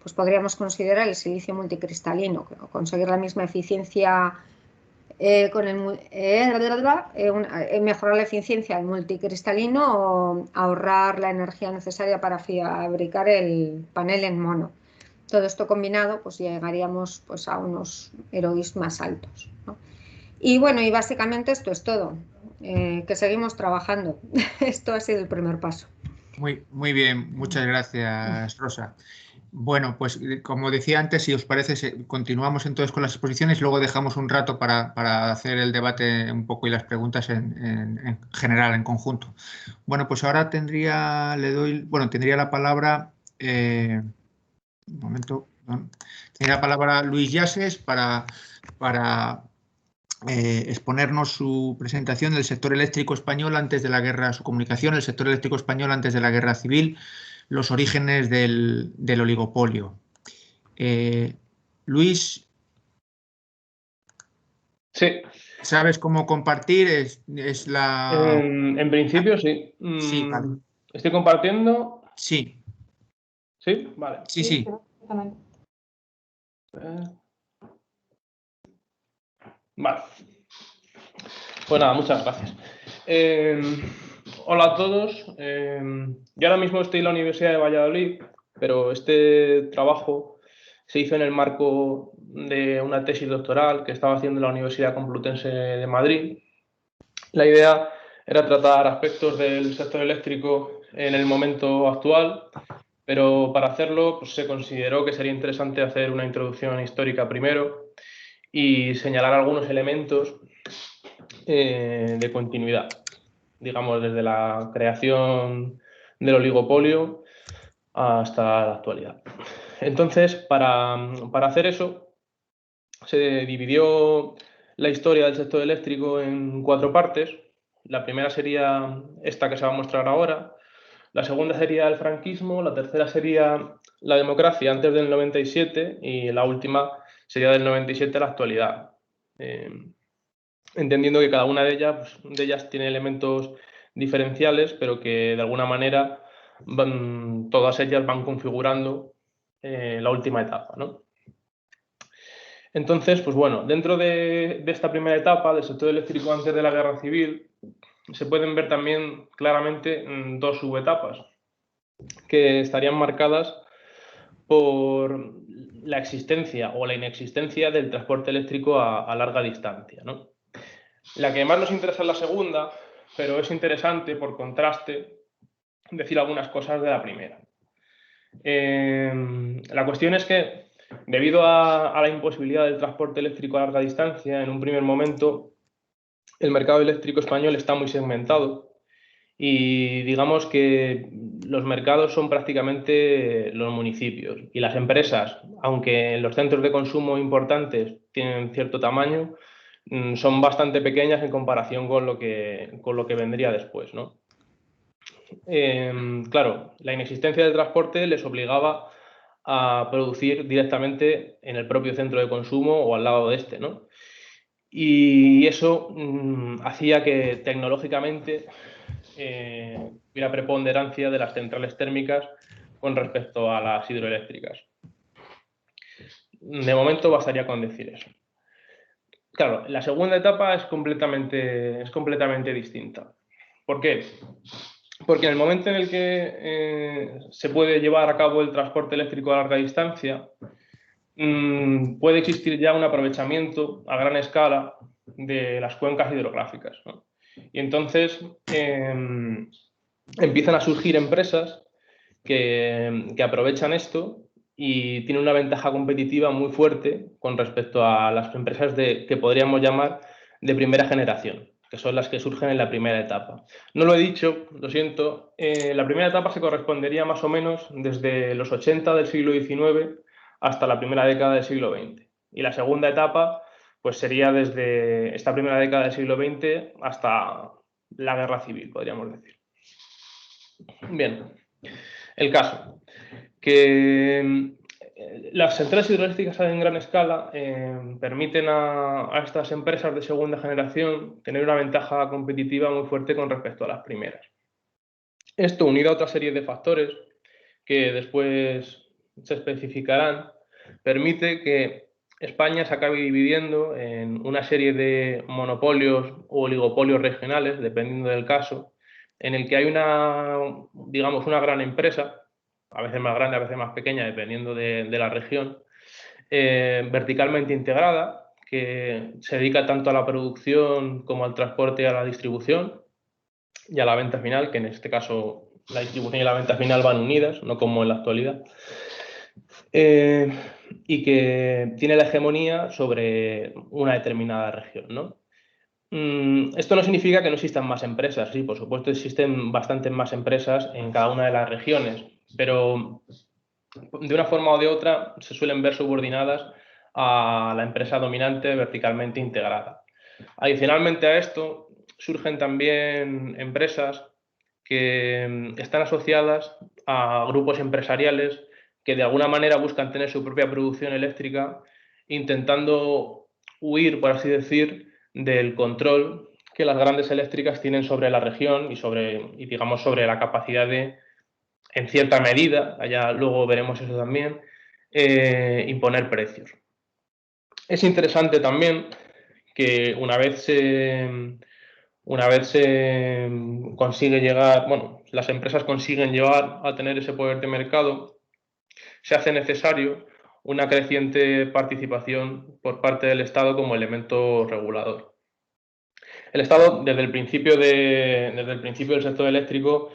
pues podríamos considerar el silicio multicristalino, conseguir la misma eficiencia mejorar la eficiencia del multicristalino o ahorrar la energía necesaria para fabricar el panel en mono. Todo esto combinado, pues llegaríamos pues, a unos ROIs más altos, ¿no? Y bueno, y básicamente esto es todo, que seguimos trabajando. Esto ha sido el primer paso. Muy bien, muchas gracias, Rosa. Bueno, pues como decía antes, si os parece, continuamos entonces con las exposiciones, luego dejamos un rato para hacer el debate un poco y las preguntas en general, en conjunto. Bueno, pues ahora tendría la palabra... un momento, ¿no? Tiene la palabra Luis Llases para exponernos su presentación del sector eléctrico español antes de la guerra, su comunicación, el sector eléctrico español antes de la guerra civil, los orígenes del oligopolio. Luis, Sí. ¿sabes cómo compartir? Es la... En principio, sí. Sí, vale. ¿Estoy compartiendo? Sí, Sí, vale. sí. Vale. Pues nada, muchas gracias. Hola a todos. Yo ahora mismo estoy en la Universidad de Valladolid, pero este trabajo se hizo en el marco de una tesis doctoral que estaba haciendo en la Universidad Complutense de Madrid. La idea era tratar aspectos del sector eléctrico en el momento actual, pero para hacerlo pues, se consideró que sería interesante hacer una introducción histórica primero y señalar algunos elementos de continuidad, digamos, desde la creación del oligopolio hasta la actualidad. Entonces, para hacer eso, se dividió la historia del sector eléctrico en 4 partes. La primera sería esta que se va a mostrar ahora, la segunda sería el franquismo, la tercera sería la democracia antes del 97 y la última sería del 97 a la actualidad. Entendiendo que cada una de ellas tiene elementos diferenciales, pero que de alguna manera todas ellas van configurando la última etapa, ¿no? Entonces, pues bueno, dentro de esta primera etapa del sector eléctrico antes de la Guerra Civil, se pueden ver también claramente 2 subetapas que estarían marcadas por la existencia o la inexistencia del transporte eléctrico a larga distancia, ¿no? La que más nos interesa es la segunda, pero es interesante, por contraste, decir algunas cosas de la primera. La cuestión es que, debido a la imposibilidad del transporte eléctrico a larga distancia, en un primer momento, el mercado eléctrico español está muy segmentado y digamos que los mercados son prácticamente los municipios y las empresas, aunque los centros de consumo importantes tienen cierto tamaño, son bastante pequeñas en comparación con lo que vendría después, ¿no? Claro, la inexistencia del transporte les obligaba a producir directamente en el propio centro de consumo o al lado de este, ¿no? Y eso hacía que tecnológicamente hubiera preponderancia de las centrales térmicas con respecto a las hidroeléctricas. De momento bastaría con decir eso. Claro, la segunda etapa es completamente distinta. ¿Por qué? Porque en el momento en el que se puede llevar a cabo el transporte eléctrico a larga distancia, puede existir ya un aprovechamiento a gran escala de las cuencas hidrográficas, ¿no? Y entonces empiezan a surgir empresas que aprovechan esto y tienen una ventaja competitiva muy fuerte con respecto a las empresas que podríamos llamar de primera generación, que son las que surgen en la primera etapa. No lo he dicho, lo siento, la primera etapa se correspondería más o menos desde los 80 del siglo XIX hasta la primera década del siglo XX. Y la segunda etapa pues sería desde esta primera década del siglo XX hasta la Guerra Civil, podríamos decir. Bien, el caso, que las centrales hidroeléctricas en gran escala permiten a estas empresas de segunda generación tener una ventaja competitiva muy fuerte con respecto a las primeras. Esto, unido a otra serie de factores que después se especificarán, permite que España se acabe dividiendo en una serie de monopolios o oligopolios regionales, dependiendo del caso, en el que hay una gran empresa, a veces más grande, a veces más pequeña, dependiendo de la región, verticalmente integrada, que se dedica tanto a la producción como al transporte y a la distribución y a la venta final, que en este caso la distribución y la venta final van unidas, no como en la actualidad, y que tiene la hegemonía sobre una determinada región, ¿no? Esto no significa que no existan más empresas, sí, por supuesto existen bastantes más empresas en cada una de las regiones, pero de una forma o de otra se suelen ver subordinadas a la empresa dominante verticalmente integrada. Adicionalmente a esto, surgen también empresas que están asociadas a grupos empresariales que de alguna manera buscan tener su propia producción eléctrica intentando huir, por así decir, del control que las grandes eléctricas tienen sobre la región y digamos sobre la capacidad de, en cierta medida, allá luego veremos eso también, imponer precios. Es interesante también que una vez se consigue llegar, bueno, las empresas consiguen llegar a tener ese poder de mercado, se hace necesario una creciente participación por parte del Estado como elemento regulador. El Estado, desde el principio del sector eléctrico,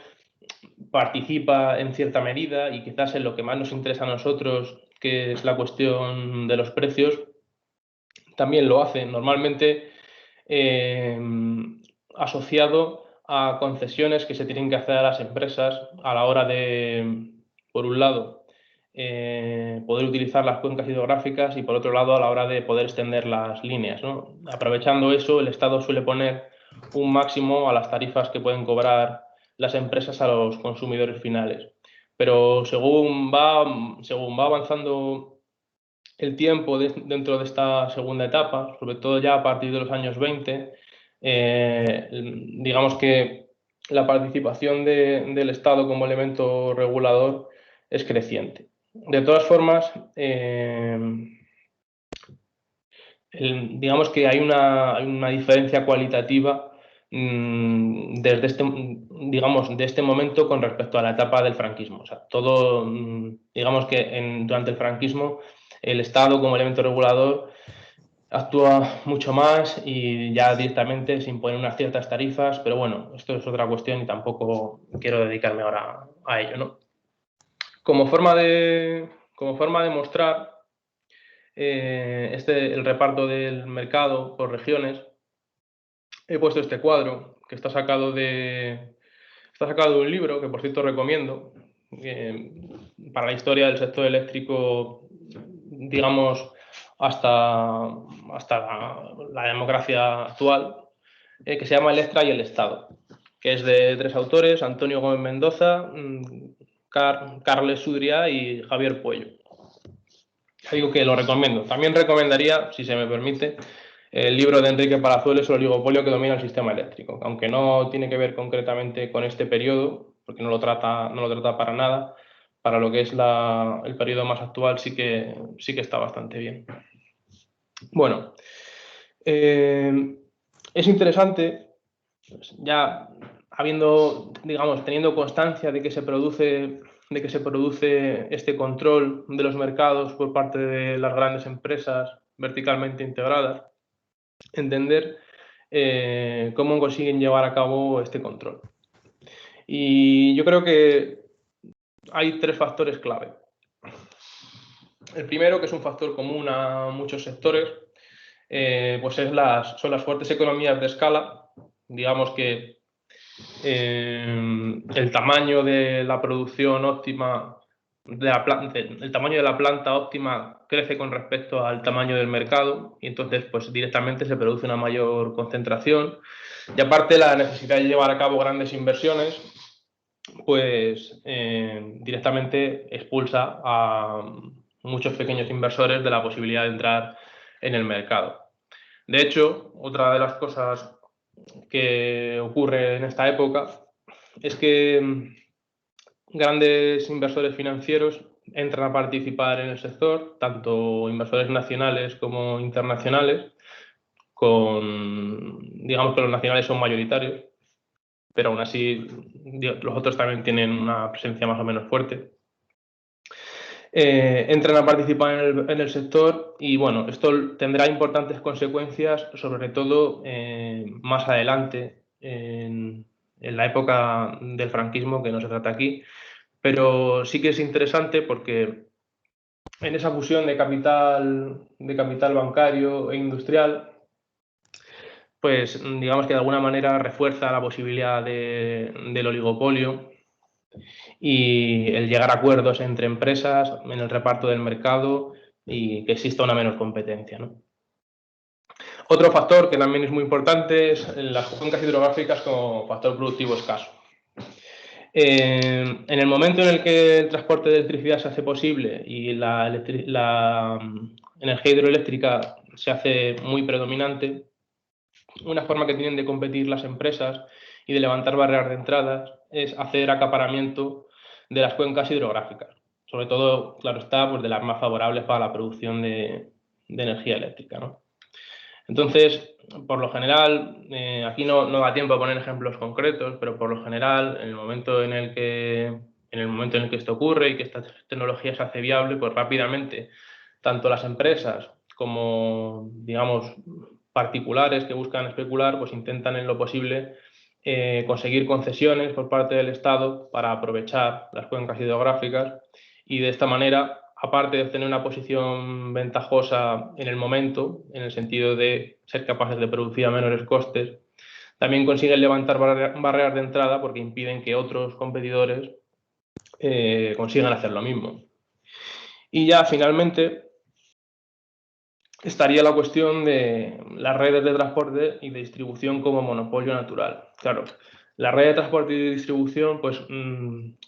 participa en cierta medida y quizás en lo que más nos interesa a nosotros, que es la cuestión de los precios, también lo hace normalmente asociado a concesiones que se tienen que hacer a las empresas a la hora de, por un lado, poder utilizar las cuencas hidrográficas y por otro lado a la hora de poder extender las líneas, ¿no? Aprovechando eso, el Estado suele poner un máximo a las tarifas que pueden cobrar las empresas a los consumidores finales. Pero según va avanzando el tiempo dentro de esta segunda etapa, sobre todo ya a partir de los años 20, digamos que la participación del Estado como elemento regulador es creciente. De todas formas, digamos que hay una diferencia cualitativa desde de este momento con respecto a la etapa del franquismo. O sea, digamos que durante el franquismo el Estado como elemento regulador actúa mucho más y ya directamente se imponen unas ciertas tarifas, pero bueno, esto es otra cuestión y tampoco quiero dedicarme ahora a ello, ¿no? Como forma de mostrar el reparto del mercado por regiones, he puesto este cuadro que está sacado de un libro que, por cierto, recomiendo para la historia del sector eléctrico, digamos, hasta la democracia actual, que se llama Electra y el Estado, que es de 3 autores, Antonio Gómez Mendoza, Carles Sudrià y Javier Puello. Digo que lo recomiendo. También recomendaría, si se me permite, el libro de Enrique Palazuelos, El oligopolio que domina el sistema eléctrico, aunque no tiene que ver concretamente con este periodo, porque no lo trata para nada. Para lo que es el periodo más actual sí que está bastante bien. Bueno, es interesante, ya teniendo constancia de que se produce este control de los mercados por parte de las grandes empresas verticalmente integradas, entender cómo consiguen llevar a cabo este control. Y yo creo que hay 3 factores clave. El primero, que es un factor común a muchos sectores, pues son las fuertes economías de escala. Digamos que el tamaño de la producción óptima, el tamaño de la planta óptima crece con respecto al tamaño del mercado y entonces pues directamente se produce una mayor concentración y aparte la necesidad de llevar a cabo grandes inversiones pues directamente expulsa a muchos pequeños inversores de la posibilidad de entrar en el mercado. De hecho, otra de las cosas que ocurre en esta época es que grandes inversores financieros entran a participar en el sector, tanto inversores nacionales como internacionales, digamos que los nacionales son mayoritarios, pero aún así los otros también tienen una presencia más o menos fuerte. Entran a participar en el sector y bueno, esto tendrá importantes consecuencias, sobre todo más adelante, en la época del franquismo, que no se trata aquí, pero sí que es interesante porque en esa fusión de capital bancario e industrial, pues digamos que de alguna manera refuerza la posibilidad del oligopolio y el llegar a acuerdos entre empresas en el reparto del mercado y que exista una menor competencia, ¿no? Otro factor que también es muy importante es las cuencas hidrográficas como factor productivo escaso. En el momento en el que el transporte de electricidad se hace posible y la energía hidroeléctrica se hace muy predominante, una forma que tienen de competir las empresas y de levantar barreras de entradas es hacer acaparamiento de las cuencas hidrográficas. Sobre todo, claro está, pues de las más favorables para la producción de energía eléctrica, ¿no? Entonces, por lo general, aquí no da tiempo a poner ejemplos concretos, pero por lo general, en el momento en el que esto ocurre y que esta tecnología se hace viable, pues rápidamente, tanto las empresas como, digamos, particulares que buscan especular, pues intentan en lo posible conseguir concesiones por parte del Estado para aprovechar las cuencas hidrográficas y de esta manera, aparte de tener una posición ventajosa en el momento, en el sentido de ser capaces de producir a menores costes, también consiguen levantar barreras de entrada porque impiden que otros competidores consigan hacer lo mismo. Y ya finalmente estaría la cuestión de las redes de transporte y de distribución como monopolio natural. Claro, la red de transporte y de distribución, pues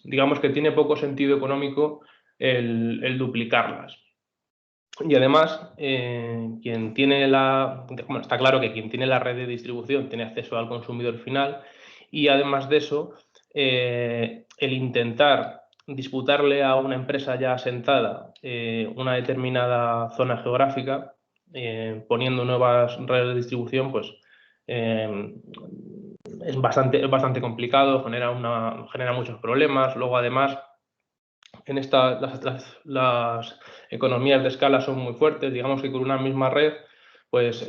digamos que tiene poco sentido económico el duplicarlas. Y además, quien tiene está claro que quien tiene la red de distribución tiene acceso al consumidor final y además de eso, el intentar disputarle a una empresa ya asentada una determinada zona geográfica, poniendo nuevas redes de distribución, pues es bastante complicado, genera muchos problemas. Luego, además, en las economías de escala son muy fuertes. Digamos que con una misma red, pues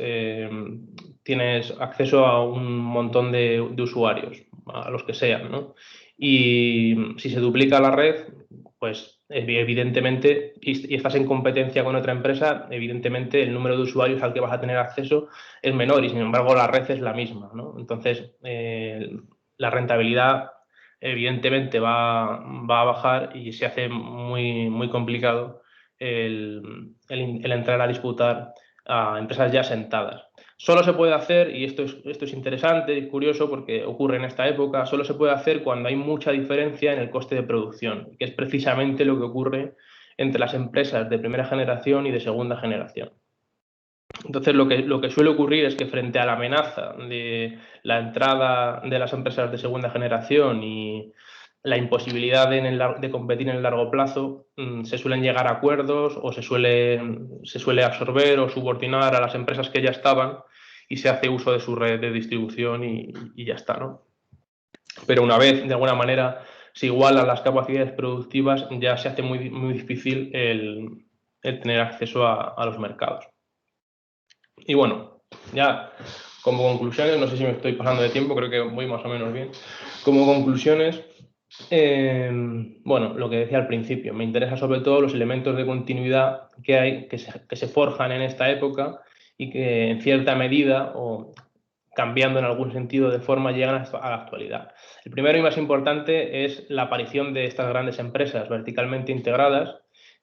tienes acceso a un montón de usuarios, a los que sean, ¿no? Y si se duplica la red, pues evidentemente, y estás en competencia con otra empresa, evidentemente el número de usuarios al que vas a tener acceso es menor y sin embargo la red es la misma, ¿no? Entonces, la rentabilidad evidentemente va a bajar y se hace muy complicado el entrar a disputar a empresas ya sentadas. Solo se puede hacer, y esto es interesante y curioso porque ocurre en esta época, solo se puede hacer cuando hay mucha diferencia en el coste de producción, que es precisamente lo que ocurre entre las empresas de primera generación y de segunda generación. Entonces, lo que suele ocurrir es que frente a la amenaza de la entrada de las empresas de segunda generación y la imposibilidad de competir en el largo plazo, se suelen llegar a acuerdos o se suele absorber o subordinar a las empresas que ya estaban y se hace uso de su red de distribución y ya está, ¿no? Pero una vez, de alguna manera, se igualan las capacidades productivas, ya se hace muy difícil el tener acceso a los mercados. Y bueno, ya como conclusiones, no sé si me estoy pasando de tiempo, creo que voy más o menos bien. Como conclusiones, bueno, lo que decía al principio, me interesa sobre todo los elementos de continuidad que hay, que se forjan en esta época y que en cierta medida o cambiando en algún sentido de forma llegan a la actualidad. El primero y más importante es la aparición de estas grandes empresas verticalmente integradas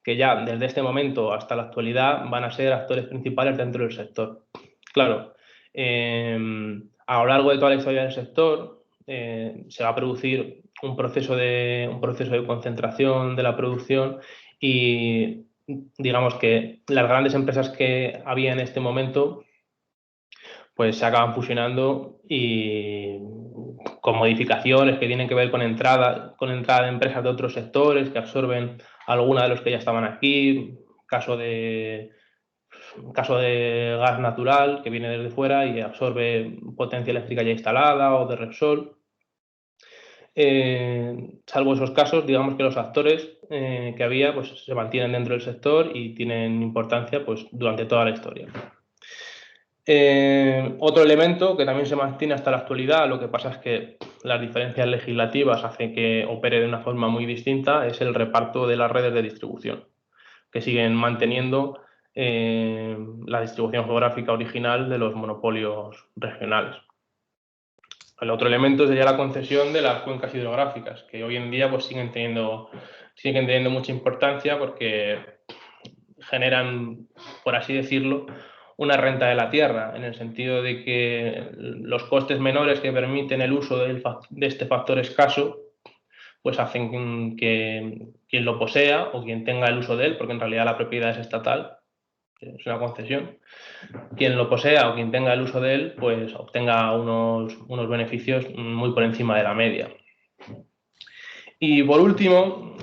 que ya desde este momento hasta la actualidad van a ser actores principales dentro del sector. Claro, a lo largo de toda la historia del sector se va a producir un proceso de concentración de la producción y digamos que las grandes empresas que había en este momento pues se acaban fusionando y con modificaciones que tienen que ver con entrada de empresas de otros sectores que absorben alguna de los que ya estaban aquí, caso de gas natural que viene desde fuera y absorbe potencia eléctrica ya instalada o de Repsol. Salvo esos casos, digamos que los actores que había pues se mantienen dentro del sector y tienen importancia pues durante toda la historia. Otro elemento que también se mantiene hasta la actualidad, lo que pasa es que las diferencias legislativas hacen que opere de una forma muy distinta, es el reparto de las redes de distribución, que siguen manteniendo la distribución geográfica original de los monopolios regionales. El otro elemento sería la concesión de las cuencas hidrográficas, que hoy en día pues, siguen teniendo mucha importancia porque generan, por así decirlo, una renta de la tierra, en el sentido de que los costes menores que permiten el uso de este factor escaso pues hacen que quien lo posea o quien tenga el uso de él, porque en realidad la propiedad es estatal, es una concesión, quien lo posea o quien tenga el uso de él, pues obtenga unos beneficios muy por encima de la media. Y por último,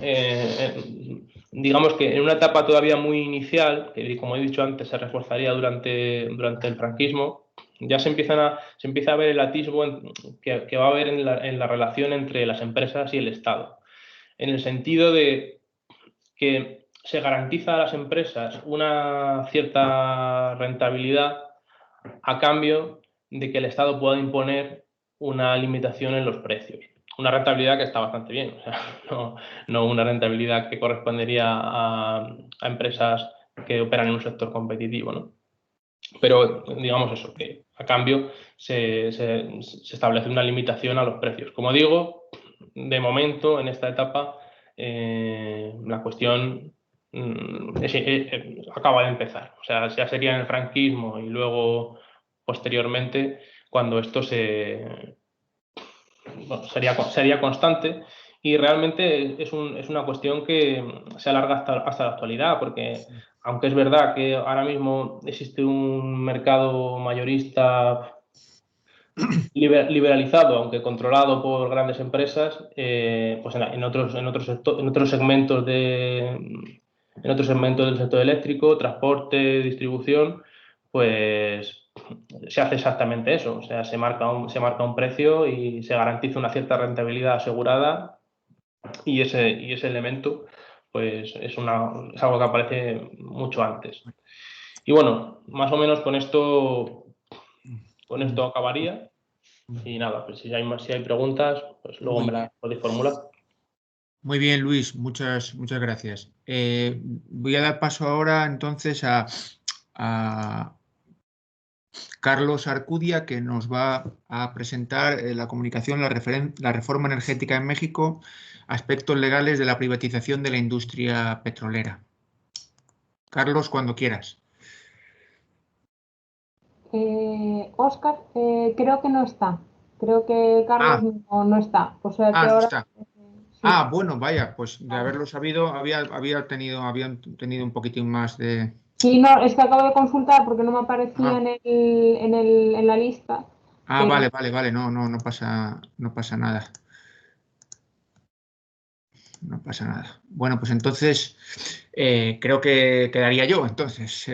digamos que en una etapa todavía muy inicial, que como he dicho antes se reforzaría durante el franquismo, ya se empieza a ver el atisbo que va a haber en la relación entre las empresas y el Estado, en el sentido de que se garantiza a las empresas una cierta rentabilidad a cambio de que el Estado pueda imponer una limitación en los precios. Una rentabilidad que está bastante bien, o sea, no una rentabilidad que correspondería a empresas que operan en un sector competitivo, ¿no? Pero digamos eso, que a cambio se establece una limitación a los precios. Como digo, de momento, en esta etapa, la cuestión acaba de empezar. O sea, ya sería en el franquismo y luego, posteriormente, cuando esto sería constante, y realmente es una cuestión que se alarga hasta la actualidad, porque aunque es verdad que ahora mismo existe un mercado mayorista liberalizado, aunque controlado por grandes empresas, pues en otros segmentos del sector eléctrico, transporte, distribución, pues se hace exactamente eso. O sea, se marca un precio y se garantiza una cierta rentabilidad asegurada, y ese elemento pues es algo que aparece mucho antes. Y bueno, más o menos con esto acabaría. Y nada, pues si hay preguntas, pues luego me las podéis formular. Muy bien, Luis, muchas gracias. Voy a dar paso ahora entonces a Carlos Arcudia, que nos va a presentar la comunicación La reforma energética en México, aspectos legales de la privatización de la industria petrolera. Carlos, cuando quieras. Óscar, creo que no está. Creo que Carlos no está. O sea que no ahora... está. Sí. Bueno, vaya, pues de haberlo sabido, habían tenido un poquitín más de... Sí, no, es que acabo de consultar porque no me aparecía en la lista. Vale, no pasa nada. No pasa nada. Bueno, pues entonces creo que quedaría yo, entonces,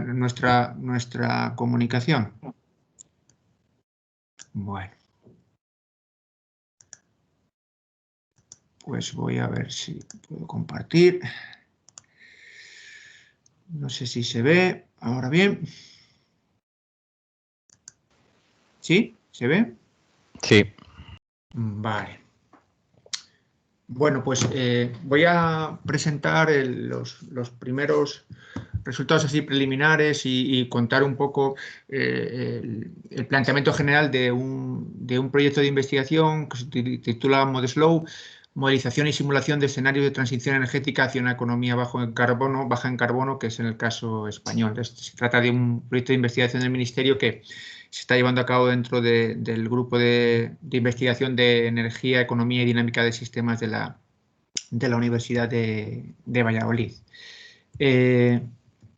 nuestra comunicación. Bueno. Pues voy a ver si puedo compartir. No sé si se ve ahora bien. ¿Sí? ¿Se ve? Sí. Vale. Bueno, pues voy a presentar los primeros resultados así preliminares y contar un poco el planteamiento general de un proyecto de investigación que se titula MODESLOW, modelización y simulación de escenarios de transición energética hacia una economía baja en carbono, que es en el caso español. Se trata de un proyecto de investigación del Ministerio que se está llevando a cabo dentro del grupo de investigación de energía, economía y dinámica de sistemas de la Universidad de Valladolid.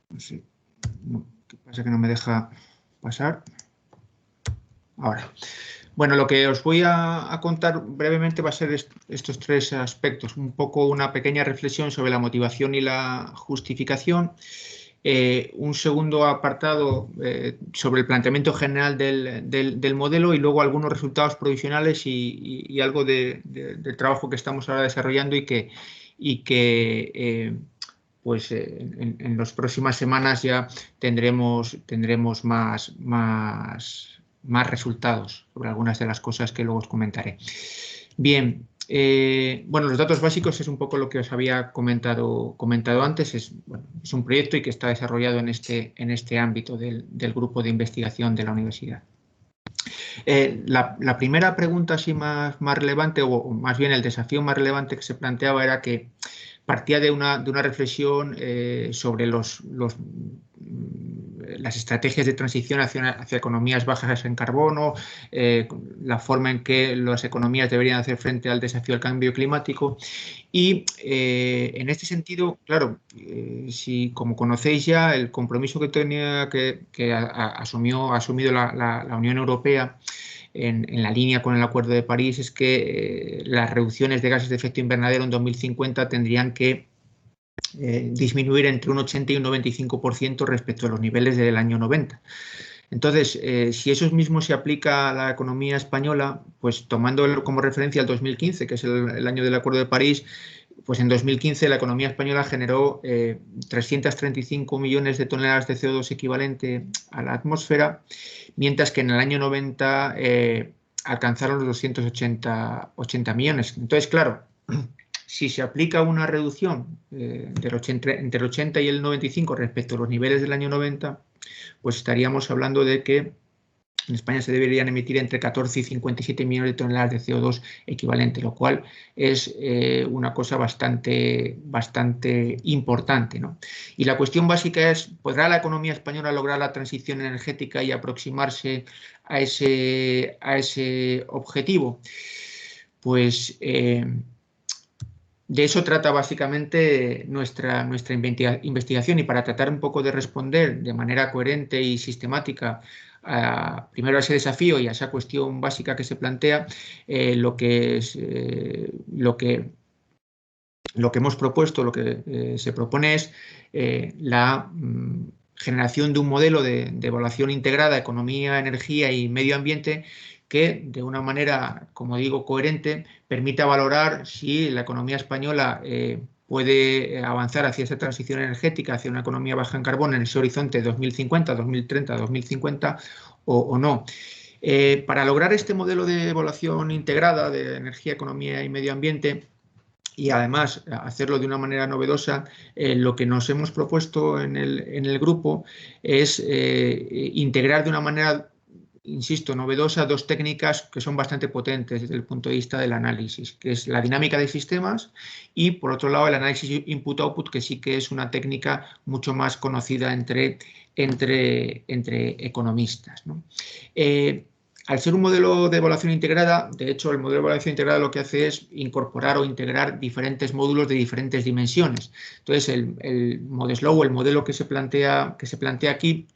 No sé, ¿qué pasa que no me deja pasar? Ahora. Bueno, lo que os voy a contar brevemente va a ser estos tres aspectos. Un poco una pequeña reflexión sobre la motivación y la justificación. Un segundo apartado sobre el planteamiento general del modelo, y luego algunos resultados provisionales y algo del trabajo que estamos ahora desarrollando y que pues en las próximas semanas ya tendremos más resultados sobre algunas de las cosas que luego os comentaré. Bien, bueno, los datos básicos es un poco lo que os había comentado antes. Es un proyecto y que está desarrollado en este ámbito del grupo de investigación de la universidad. La primera pregunta así más relevante, o más bien el desafío más relevante que se planteaba, era que partía de una reflexión sobre las estrategias de transición hacia economías bajas en carbono, la forma en que las economías deberían hacer frente al desafío del cambio climático. Y en este sentido, claro, si como conocéis ya el compromiso que ha asumido la Unión Europea en la línea con el Acuerdo de París es que las reducciones de gases de efecto invernadero en 2050 tendrían que disminuir entre un 80 y un 95% respecto a los niveles del año 90. Entonces, si eso mismo se aplica a la economía española, pues tomando como referencia el 2015, que es el año del Acuerdo de París, pues en 2015 la economía española generó 335 millones de toneladas de CO2 equivalente a la atmósfera, mientras que en el año 90 alcanzaron los 280 millones. Entonces, claro, si se aplica una reducción entre el 80 y el 95 respecto a los niveles del año 90, pues estaríamos hablando de que en España se deberían emitir entre 14 y 57 millones de toneladas de CO2 equivalente, lo cual es una cosa bastante importante, ¿no? Y la cuestión básica es, ¿podrá la economía española lograr la transición energética y aproximarse a ese objetivo? Pues de eso trata básicamente nuestra investigación, y para tratar un poco de responder de manera coherente y sistemática primero a ese desafío y a esa cuestión básica que se plantea, lo que hemos propuesto, lo que se propone es la generación de un modelo de evaluación integrada, economía, energía y medio ambiente, que de una manera, como digo, coherente, permita valorar si la economía española puede avanzar hacia esa transición energética, hacia una economía baja en carbono en ese horizonte 2050, 2030, 2050 o no. Para lograr este modelo de evaluación integrada de energía, economía y medio ambiente, y además hacerlo de una manera novedosa, lo que nos hemos propuesto en el grupo es integrar de una manera, insisto, novedosa, dos técnicas que son bastante potentes desde el punto de vista del análisis, que es la dinámica de sistemas y, por otro lado, el análisis input-output, que sí que es una técnica mucho más conocida entre economistas, ¿no? Al ser un modelo de evaluación integrada, de hecho, el modelo de evaluación integrada lo que hace es incorporar o integrar diferentes módulos de diferentes dimensiones. Entonces, el ModSlow, el modelo que se plantea aquí,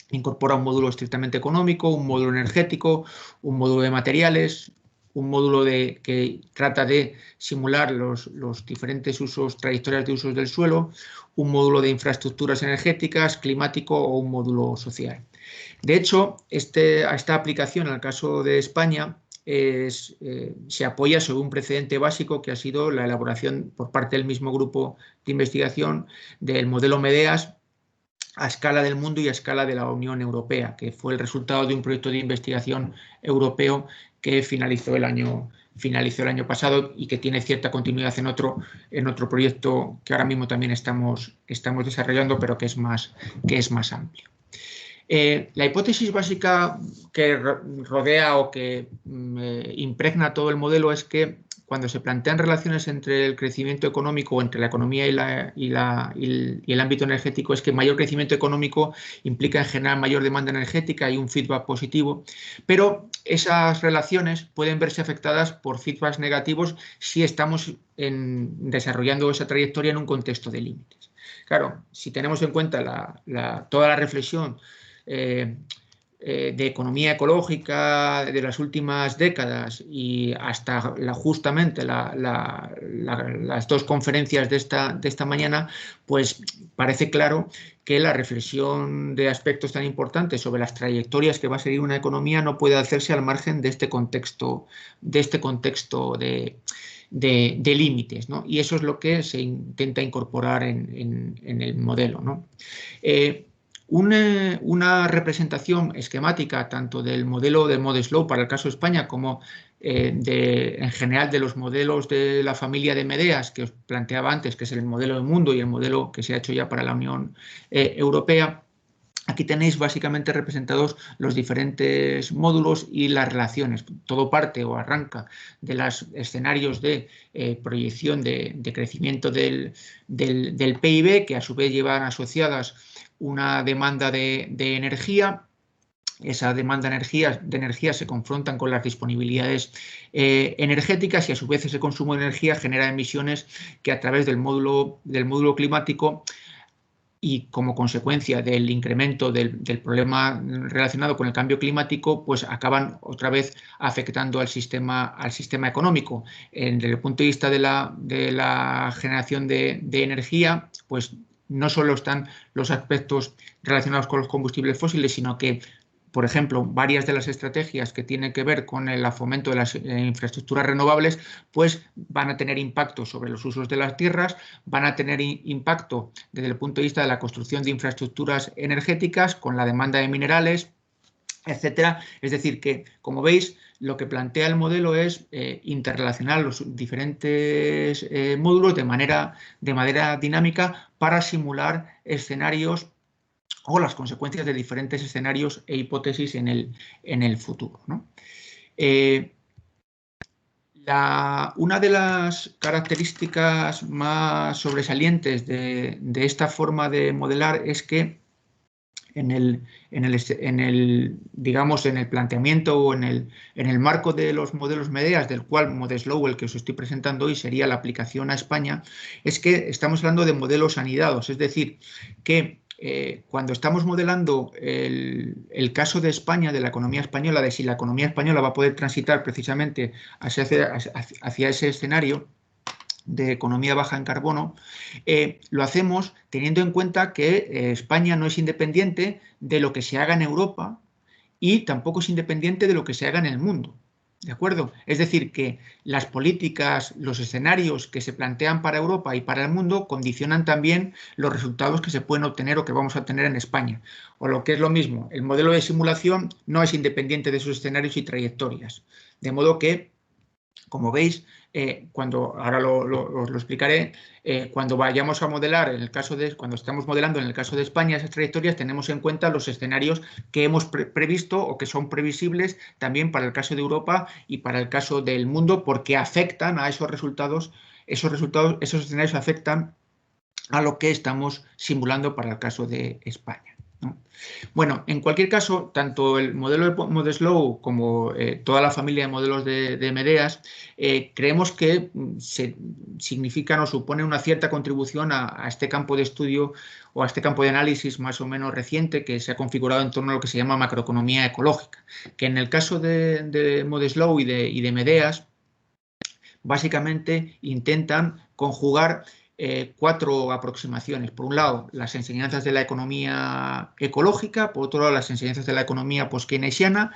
incorpora un módulo estrictamente económico, un módulo energético, un módulo de materiales, un módulo que trata de simular los diferentes trayectorias de usos del suelo, un módulo de infraestructuras energéticas, climático o un módulo social. De hecho, esta aplicación, en el caso de España, se apoya sobre un precedente básico que ha sido la elaboración por parte del mismo grupo de investigación del modelo MEDEAS a escala del mundo y a escala de la Unión Europea, que fue el resultado de un proyecto de investigación europeo que finalizó el año pasado y que tiene cierta continuidad en otro proyecto que ahora mismo también estamos desarrollando, pero que es más amplio. La hipótesis básica que rodea o que impregna todo el modelo es que cuando se plantean relaciones entre el crecimiento económico, entre la economía y el ámbito energético, es que mayor crecimiento económico implica en general mayor demanda energética y un feedback positivo, pero esas relaciones pueden verse afectadas por feedbacks negativos si estamos desarrollando esa trayectoria en un contexto de límites. Claro, si tenemos en cuenta toda la reflexión de economía ecológica de las últimas décadas y hasta justamente las dos conferencias de esta mañana, pues parece claro que la reflexión de aspectos tan importantes sobre las trayectorias que va a seguir una economía no puede hacerse al margen de este contexto de límites, ¿no? Y eso es lo que se intenta incorporar en el modelo, ¿no? Una representación esquemática tanto del modelo de ModSlow para el caso de España como en general de los modelos de la familia de MEDEAS que os planteaba antes, que es el modelo del mundo y el modelo que se ha hecho ya para la Unión Europea. Aquí tenéis básicamente representados los diferentes módulos y las relaciones. Todo parte o arranca de los escenarios de proyección de crecimiento del PIB, que a su vez llevan asociadas una demanda de energía. Esa demanda de energía se confrontan con las disponibilidades energéticas y a su vez ese consumo de energía genera emisiones que a través del módulo climático y como consecuencia del incremento del problema relacionado con el cambio climático, pues acaban otra vez afectando al sistema económico. Desde el punto de vista de la generación de energía, pues no solo están los aspectos relacionados con los combustibles fósiles, sino que, por ejemplo, varias de las estrategias que tienen que ver con el fomento de las infraestructuras renovables, pues van a tener impacto sobre los usos de las tierras, van a tener impacto desde el punto de vista de la construcción de infraestructuras energéticas, con la demanda de minerales, etcétera. Es decir, que, como veis, lo que plantea el modelo es interrelacionar los diferentes módulos de manera dinámica para simular escenarios o las consecuencias de diferentes escenarios e hipótesis en el futuro, ¿no? Una de las características más sobresalientes de esta forma de modelar es que digamos, en el planteamiento o en el marco de los modelos MEDEAS, del cual Modeslow, el que os estoy presentando hoy, sería la aplicación a España, es que estamos hablando de modelos anidados, es decir, que cuando estamos modelando el caso de España, de la economía española, de si la economía española va a poder transitar precisamente hacia ese escenario de economía baja en carbono, lo hacemos teniendo en cuenta que España no es independiente de lo que se haga en Europa y tampoco es independiente de lo que se haga en el mundo. ¿De acuerdo? Es decir, que las políticas, los escenarios que se plantean para Europa y para el mundo condicionan también los resultados que se pueden obtener o que vamos a obtener en España. O lo que es lo mismo, el modelo de simulación no es independiente de sus escenarios y trayectorias. De modo que, como veis, ahora os lo explicaré, cuando vayamos a modelar, cuando estamos modelando en el caso de España esas trayectorias, tenemos en cuenta los escenarios que hemos previsto o que son previsibles también para el caso de Europa y para el caso del mundo, porque afectan a esos resultados, esos escenarios afectan a lo que estamos simulando para el caso de España, ¿no? Bueno, en cualquier caso, tanto el modelo de Modeslow como toda la familia de modelos de MEDEAS creemos que significan o suponen una cierta contribución a este campo de estudio o a este campo de análisis más o menos reciente que se ha configurado en torno a lo que se llama macroeconomía ecológica, que en el caso de Modeslow y de MEDEAS básicamente intentan conjugar 4 aproximaciones. Por un lado, las enseñanzas de la economía ecológica, por otro lado, las enseñanzas de la economía post-keynesiana,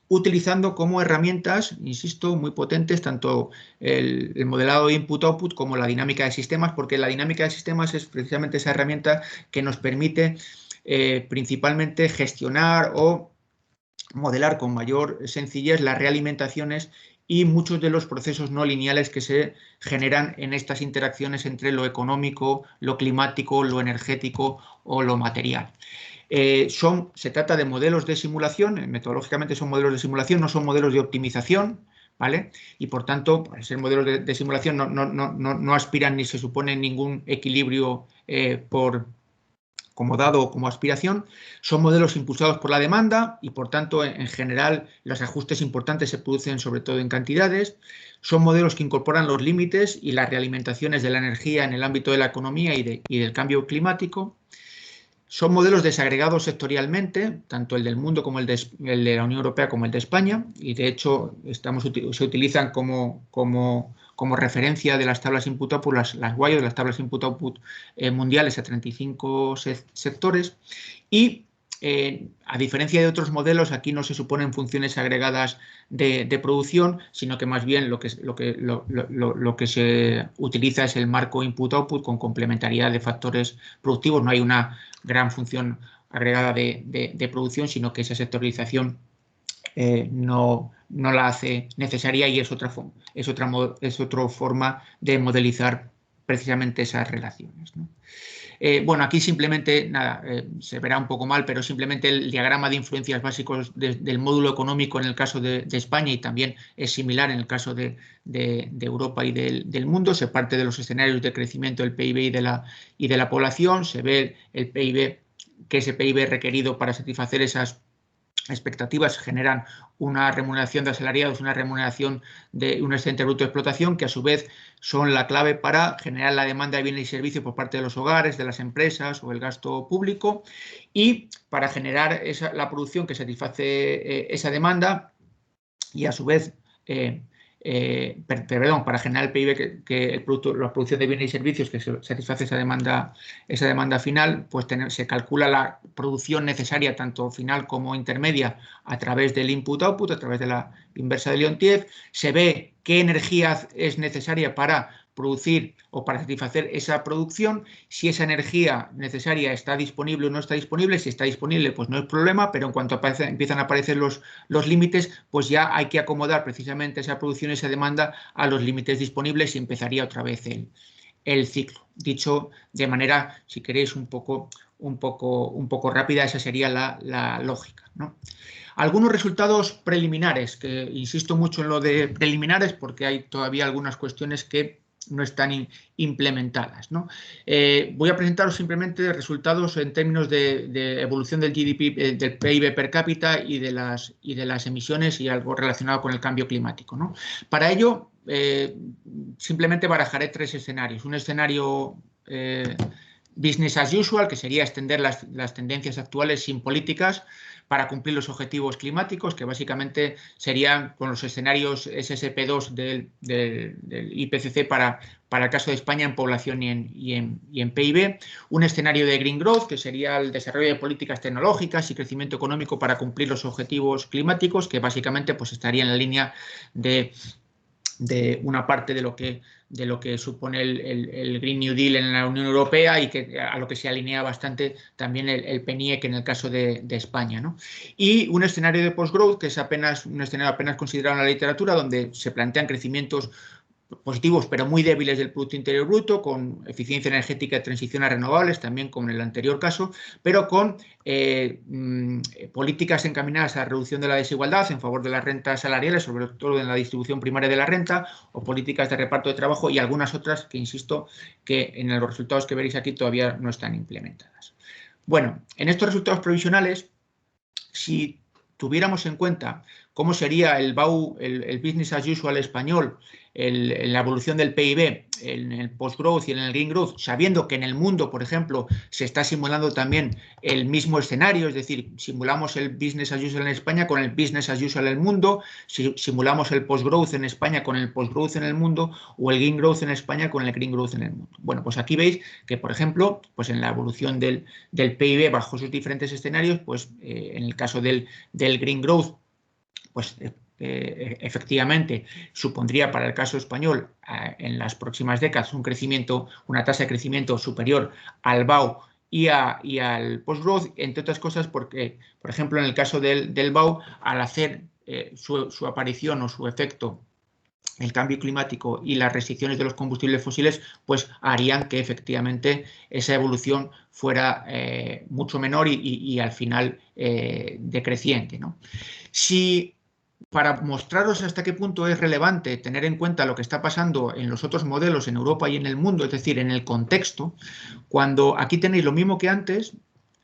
utilizando como herramientas, insisto, muy potentes, tanto el modelado input-output como la dinámica de sistemas, porque la dinámica de sistemas es precisamente esa herramienta que nos permite principalmente gestionar o modelar con mayor sencillez las realimentaciones y muchos de los procesos no lineales que se generan en estas interacciones entre lo económico, lo climático, lo energético o lo material. Se trata de modelos de simulación, metodológicamente son modelos de simulación, no son modelos de optimización, ¿vale? Y por tanto, al ser modelos de simulación no aspiran ni se supone ningún equilibrio como dado o como aspiración, son modelos impulsados por la demanda y, por tanto, en general, los ajustes importantes se producen sobre todo en cantidades. Son modelos que incorporan los límites y las realimentaciones de la energía en el ámbito de la economía y del cambio climático. Son modelos desagregados sectorialmente, tanto el del mundo como el de la Unión Europea como el de España, y de hecho se utilizan como referencia de las tablas input-output, las WIO, de las tablas input-output mundiales a 35 sectores, y a diferencia de otros modelos, aquí no se suponen funciones agregadas de producción, sino que más bien lo que se utiliza es el marco input-output con complementariedad de factores productivos. No hay una gran función agregada de producción, sino que esa sectorización no la hace necesaria y es otra forma de modelizar precisamente esas relaciones, ¿no? Bueno, aquí simplemente, nada, se verá un poco mal, pero simplemente el diagrama de influencias básicos del módulo económico en el caso de España y también es similar en el caso de Europa y del mundo. Se parte de los escenarios de crecimiento del PIB y de la población, se ve el PIB que ese PIB requerido para satisfacer esas expectativas generan una remuneración de asalariados, una remuneración de un excedente bruto de explotación, que a su vez son la clave para generar la demanda de bienes y servicios por parte de los hogares, de las empresas o el gasto público, y para generar la producción que satisface esa demanda y a su vez para generar el PIB la producción de bienes y servicios que satisface esa demanda final, pues se calcula la producción necesaria tanto final como intermedia a través del input-output, a través de la inversa de Leontief, se ve qué energía es necesaria para producir o para satisfacer esa producción, si esa energía necesaria está disponible o no está disponible. Si está disponible, pues no es problema, pero en cuanto empiezan a aparecer los límites, pues ya hay que acomodar precisamente esa producción, esa demanda a los límites disponibles y empezaría otra vez el ciclo. Dicho de manera, si queréis, un poco rápida, esa sería la lógica, ¿no? Algunos resultados preliminares, que insisto mucho en lo de preliminares porque hay todavía algunas cuestiones que no están implementadas, ¿no? Voy a presentaros simplemente resultados en términos de evolución del GDP, del PIB per cápita y de las emisiones y algo relacionado con el cambio climático, ¿no? Para ello, simplemente barajaré tres escenarios. Un escenario business as usual, que sería extender las tendencias actuales sin políticas para cumplir los objetivos climáticos, que básicamente serían con los escenarios SSP2 del IPCC para el caso de España en población y en PIB. Un escenario de Green Growth, que sería el desarrollo de políticas tecnológicas y crecimiento económico para cumplir los objetivos climáticos, que básicamente pues, estaría en la línea de una parte de lo que supone el Green New Deal en la Unión Europea y a lo que se alinea bastante también el PNIEC en el caso de España, ¿no? Y un escenario de post-growth, que es un escenario apenas considerado en la literatura, donde se plantean crecimientos positivos pero muy débiles del Producto Interior Bruto, con eficiencia energética y transición a renovables, también como en el anterior caso, pero con políticas encaminadas a la reducción de la desigualdad en favor de las rentas salariales, sobre todo en la distribución primaria de la renta, o políticas de reparto de trabajo y algunas otras que, insisto, que en los resultados que veréis aquí todavía no están implementadas. Bueno, en estos resultados provisionales, si tuviéramos en cuenta cómo sería el business as usual español, la evolución del PIB en el post-growth y en el green growth, sabiendo que en el mundo, por ejemplo, se está simulando también el mismo escenario, es decir, simulamos el business as usual en España con el business as usual en el mundo, simulamos el post-growth en España con el post-growth en el mundo, o el green growth en España con el green growth en el mundo. Bueno, pues aquí veis que, por ejemplo, pues en la evolución del PIB bajo sus diferentes escenarios, pues en el caso del green growth, pues efectivamente supondría para el caso español en las próximas décadas una tasa de crecimiento superior al BAU y al post-growth, entre otras cosas porque, por ejemplo, en el caso del BAU, al hacer su aparición o su efecto el cambio climático y las restricciones de los combustibles fósiles, pues harían que efectivamente esa evolución fuera mucho menor y al final decreciente, ¿no? Para mostraros hasta qué punto es relevante tener en cuenta lo que está pasando en los otros modelos en Europa y en el mundo, es decir, en el contexto, cuando aquí tenéis lo mismo que antes,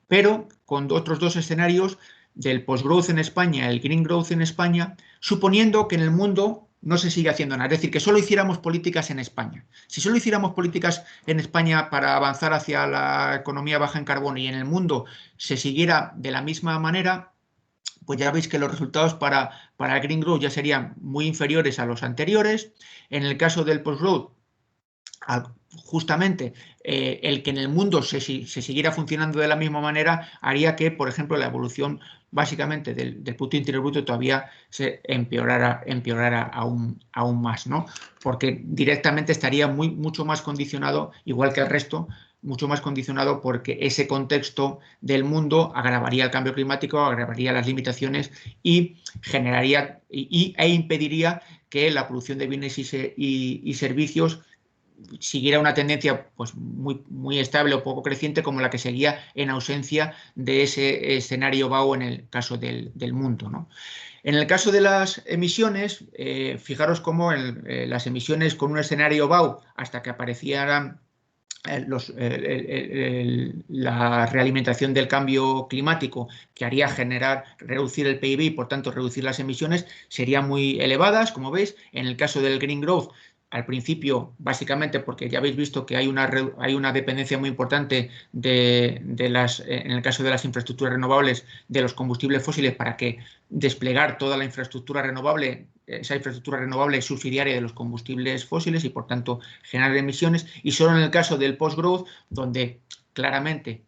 pero con otros dos escenarios del post-growth en España, el green growth en España, suponiendo que en el mundo no se sigue haciendo nada, es decir, que solo hiciéramos políticas en España. Si solo hiciéramos políticas en España para avanzar hacia la economía baja en carbono y en el mundo se siguiera de la misma manera, pues ya veis que los resultados para el Green Growth ya serían muy inferiores a los anteriores. En el caso del post-growth, justamente el que en el mundo se siguiera funcionando de la misma manera haría que, por ejemplo, la evolución básicamente del Producto Interior Bruto todavía se empeorara aún más, ¿no? Porque directamente estaría mucho más condicionado, igual que el resto, mucho más condicionado porque ese contexto del mundo agravaría el cambio climático, agravaría las limitaciones y generaría e impediría que la producción de bienes y servicios siguiera una tendencia pues, muy estable o poco creciente como la que seguía en ausencia de ese escenario BAU en el caso del mundo, ¿no? En el caso de las emisiones, fijaros cómo las emisiones con un escenario BAU hasta que aparecieran la realimentación del cambio climático, que haría reducir el PIB y por tanto reducir las emisiones, serían muy elevadas, como veis. En el caso del Green Growth, al principio, básicamente porque ya habéis visto que hay una dependencia muy importante en el caso de las infraestructuras renovables, de los combustibles fósiles, para que desplegar toda la infraestructura renovable, esa infraestructura renovable es subsidiaria de los combustibles fósiles y por tanto generar emisiones, y solo en el caso del post-growth, donde claramente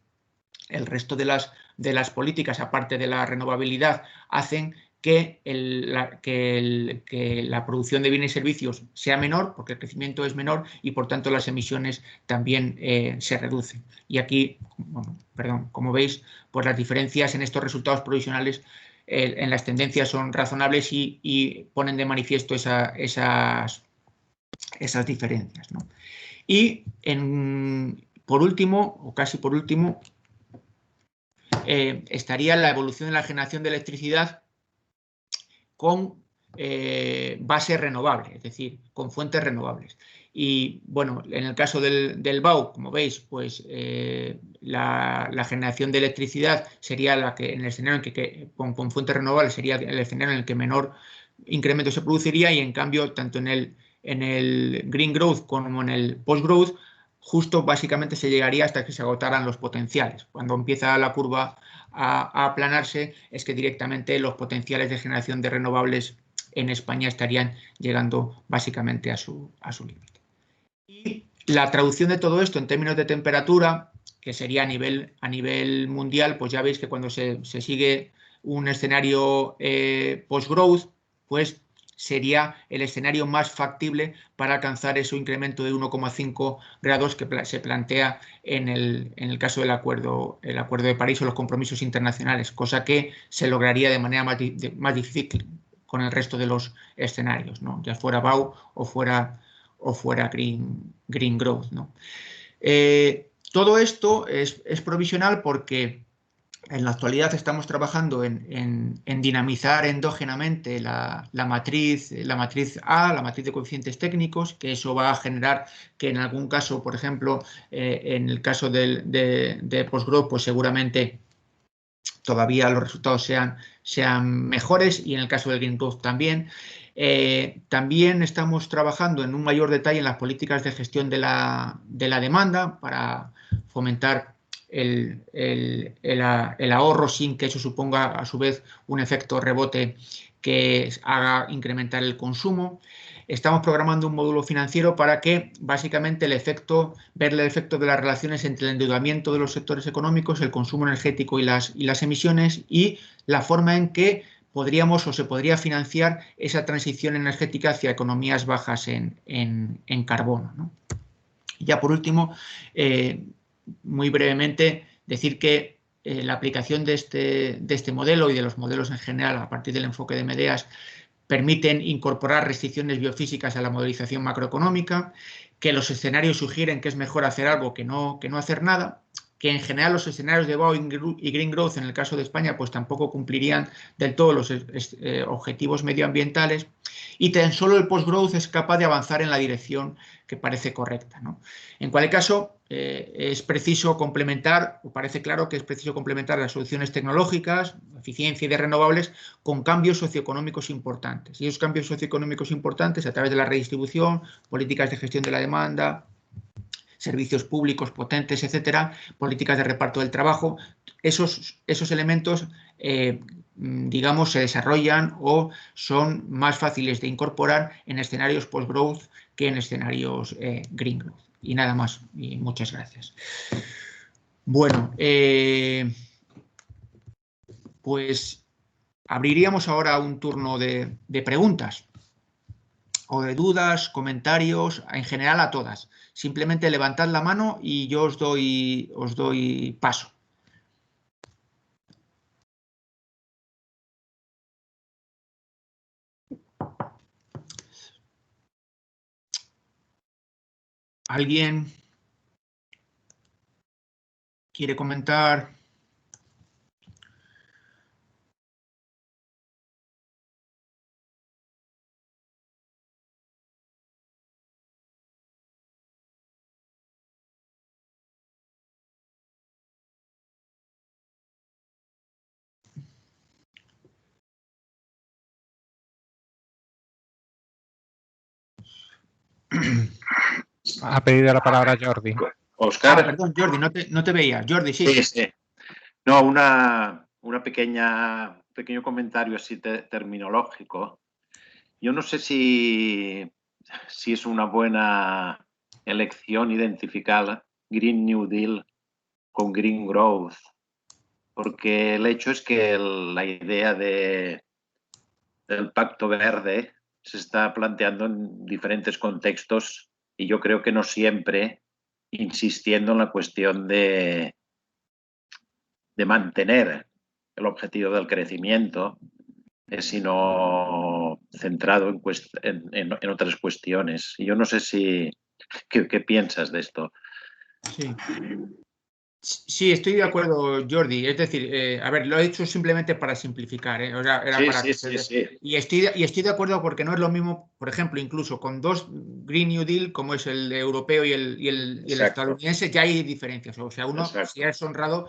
el resto de las políticas, aparte de la renovabilidad, hacen que la producción de bienes y servicios sea menor, porque el crecimiento es menor y por tanto las emisiones también se reducen. Y aquí, como veis, pues las diferencias en estos resultados provisionales en las tendencias son razonables y ponen de manifiesto esas diferencias, ¿no? Y por último, o casi por último, estaría la evolución de la generación de electricidad con base renovable, es decir, con fuentes renovables. Y bueno, en el caso del BAU, como veis, pues la generación de electricidad sería la que en el escenario en que con fuentes renovables sería el escenario en el que menor incremento se produciría, y en cambio, tanto en el Green Growth como en el Post Growth, justo básicamente se llegaría hasta que se agotaran los potenciales. Cuando empieza la curva a aplanarse, es que directamente los potenciales de generación de renovables en España estarían llegando básicamente a su límite. Y la traducción de todo esto en términos de temperatura, que sería a nivel mundial, pues ya veis que cuando se sigue un escenario post-growth, pues sería el escenario más factible para alcanzar ese incremento de 1,5 grados que se plantea en el caso del acuerdo de París o los compromisos internacionales, cosa que se lograría de manera más difícil con el resto de los escenarios, ¿no? Ya fuera BAU o fuera Green Growth, ¿no? Todo esto es provisional porque en la actualidad estamos trabajando en dinamizar endógenamente la matriz A, la matriz de coeficientes técnicos, que eso va a generar que en algún caso, por ejemplo, en el caso de postgrowth, pues seguramente todavía los resultados sean mejores, y en el caso del Green Growth también. También estamos trabajando en un mayor detalle en las políticas de gestión de la demanda para fomentar el ahorro sin que eso suponga a su vez un efecto rebote que haga incrementar el consumo. Estamos programando un módulo financiero para que básicamente ver el efecto de las relaciones entre el endeudamiento de los sectores económicos, el consumo energético y las emisiones, y la forma en que podríamos o se podría financiar esa transición energética hacia economías bajas en carbono, ¿no? Y ya por último, muy brevemente, decir que la aplicación de este modelo y de los modelos en general a partir del enfoque de Medeas permiten incorporar restricciones biofísicas a la modelización macroeconómica, que los escenarios sugieren que es mejor hacer algo que no hacer nada, que en general los escenarios de BAU y Green Growth en el caso de España pues tampoco cumplirían del todo los objetivos medioambientales, y tan solo el post-growth es capaz de avanzar en la dirección que parece correcta, ¿no? En cualquier caso, es preciso complementar, o parece claro que es preciso complementar las soluciones tecnológicas, eficiencia y de renovables, con cambios socioeconómicos importantes. Y esos cambios socioeconómicos importantes, a través de la redistribución, políticas de gestión de la demanda, servicios públicos potentes, etcétera, políticas de reparto del trabajo, esos elementos, digamos, se desarrollan o son más fáciles de incorporar en escenarios post-growth que en escenarios green growth. Y nada más, y muchas gracias. Bueno, pues abriríamos ahora un turno de preguntas o de dudas, comentarios, en general a todas. Simplemente levantad la mano y yo os doy paso. ¿Alguien quiere comentar? Ha pedido la palabra Jordi. Óscar. Perdón, Jordi, no te veía. Jordi, sí. Sí. No, un pequeño comentario así terminológico. Yo no sé si es una buena elección identificar Green New Deal con Green Growth, porque el hecho es que la idea del Pacto Verde se está planteando en diferentes contextos y yo creo que no siempre insistiendo en la cuestión de mantener el objetivo del crecimiento, sino centrado en otras cuestiones. Y yo no sé ¿qué piensas de esto? Sí, estoy de acuerdo, Jordi. Es decir, a ver, lo he hecho simplemente para simplificar. Sí. Y estoy de acuerdo porque no es lo mismo, por ejemplo, incluso con dos Green New Deal, como es el europeo y el estadounidense, ya hay diferencias. O sea, uno, Exacto. Si es honrado,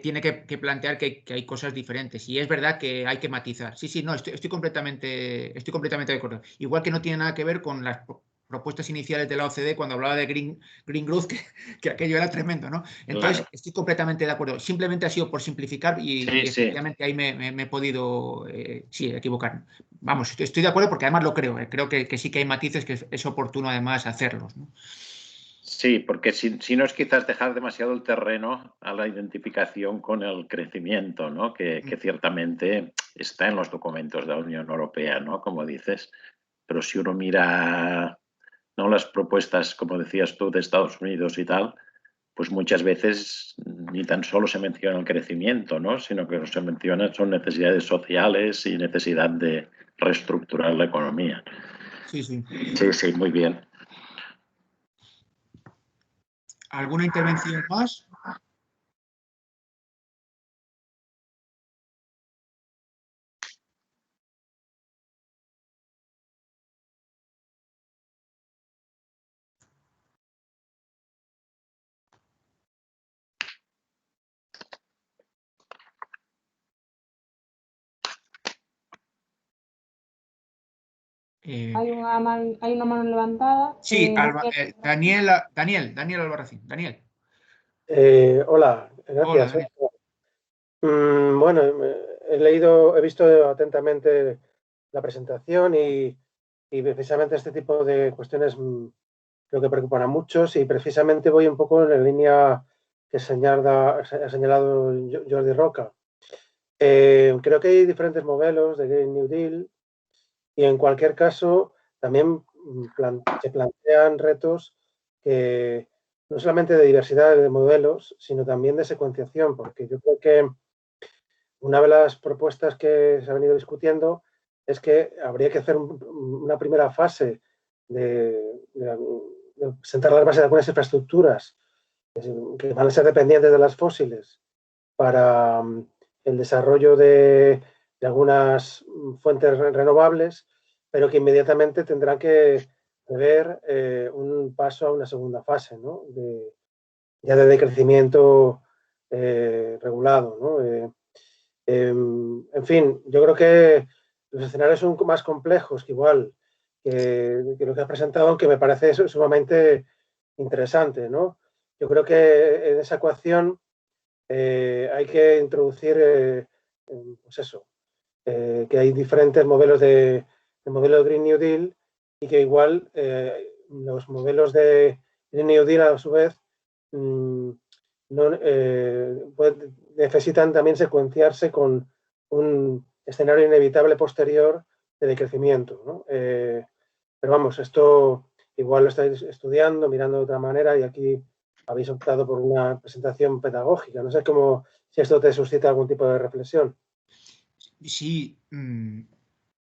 tiene que plantear que hay cosas diferentes. Y es verdad que hay que matizar. Sí, no, estoy completamente de acuerdo. Igual que no tiene nada que ver con las propuestas iniciales de la OCDE cuando hablaba de Green Growth, que aquello era tremendo, ¿no? Entonces, claro. Estoy completamente de acuerdo. Simplemente ha sido por simplificar y efectivamente ahí me he podido equivocar. Vamos, estoy de acuerdo porque además lo creo. Creo que sí que hay matices que es oportuno además hacerlos, ¿no? Sí, porque si no es quizás dejar demasiado el terreno a la identificación con el crecimiento, ¿no? Que ciertamente está en los documentos de la Unión Europea, ¿no? Como dices. Pero si uno mira, ¿no?, las propuestas, como decías tú, de Estados Unidos y tal, pues muchas veces ni tan solo se menciona el crecimiento, ¿no?, sino que lo que se menciona son necesidades sociales y necesidad de reestructurar la economía. Sí, muy bien. ¿Alguna intervención más? Hay una mano levantada. Sí, Daniel Albarracín. Daniel. Hola, gracias. Hola, bueno, he visto atentamente la presentación y precisamente este tipo de cuestiones creo que preocupan a muchos y precisamente voy un poco en la línea que ha señalado Jordi Roca. Creo que hay diferentes modelos de Green New Deal y en cualquier caso también se plantean retos que no solamente de diversidad de modelos, sino también de secuenciación, porque yo creo que una de las propuestas que se ha venido discutiendo es que habría que hacer una primera fase de sentar las bases de algunas infraestructuras que van a ser dependientes de las fósiles para el desarrollo de algunas fuentes renovables, pero que inmediatamente tendrán que prever un paso a una segunda fase, ¿no?, ya de decrecimiento regulado, ¿no? En fin, yo creo que los escenarios son más complejos que lo que has presentado, aunque me parece sumamente interesante, ¿no? Yo creo que en esa ecuación hay que introducir, pues eso, que hay diferentes modelos de modelo de Green New Deal y que igual los modelos de Green New Deal a su vez necesitan también secuenciarse con un escenario inevitable posterior de decrecimiento, ¿no? Pero vamos, esto igual lo estáis estudiando, mirando de otra manera y aquí habéis optado por una presentación pedagógica. No sé si esto te suscita algún tipo de reflexión.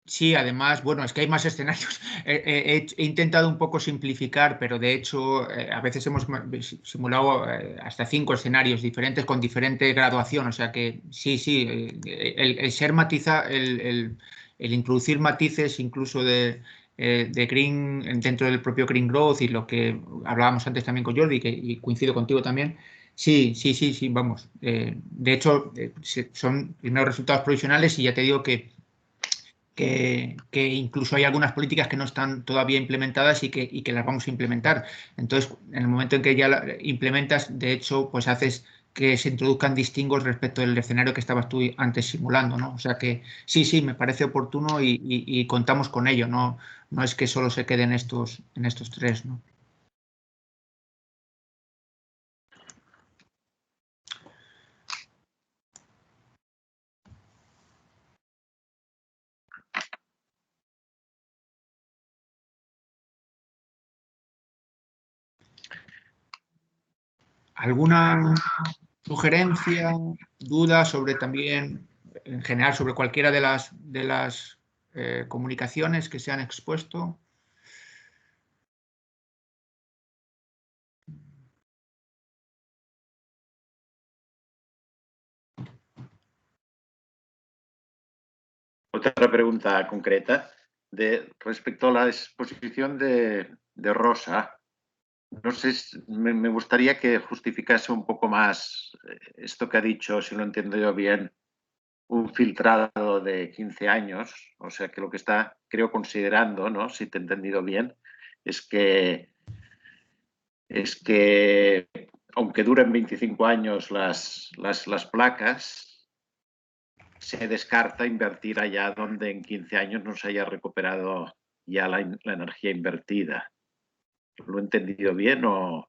Sí, además, bueno, es que hay más escenarios. He intentado un poco simplificar, pero de hecho a veces hemos simulado hasta 5 escenarios diferentes con diferente graduación. O sea que sí, el ser matiza, el introducir matices incluso de Green dentro del propio Green Growth y lo que hablábamos antes también con Jordi, y coincido contigo también. Sí, vamos. De hecho, son primeros resultados provisionales y ya te digo que incluso hay algunas políticas que no están todavía implementadas y que las vamos a implementar. Entonces, en el momento en que ya la implementas, de hecho, pues haces que se introduzcan distingos respecto del escenario que estabas tú antes simulando, ¿no? O sea que sí, me parece oportuno y contamos con ello, no es que solo se quede en estos tres, ¿no? ¿Alguna sugerencia, duda sobre también, en general, sobre cualquiera de las comunicaciones que se han expuesto? Otra pregunta concreta respecto a la exposición de Rosa. No sé, me gustaría que justificase un poco más esto que ha dicho, si lo entiendo yo bien, un filtrado de 15 años. O sea, que lo que está, creo, considerando, ¿no?, si te he entendido bien, es que aunque duren 25 años las placas, se descarta invertir allá donde en 15 años no se haya recuperado ya la energía invertida. ¿Lo he entendido bien o...?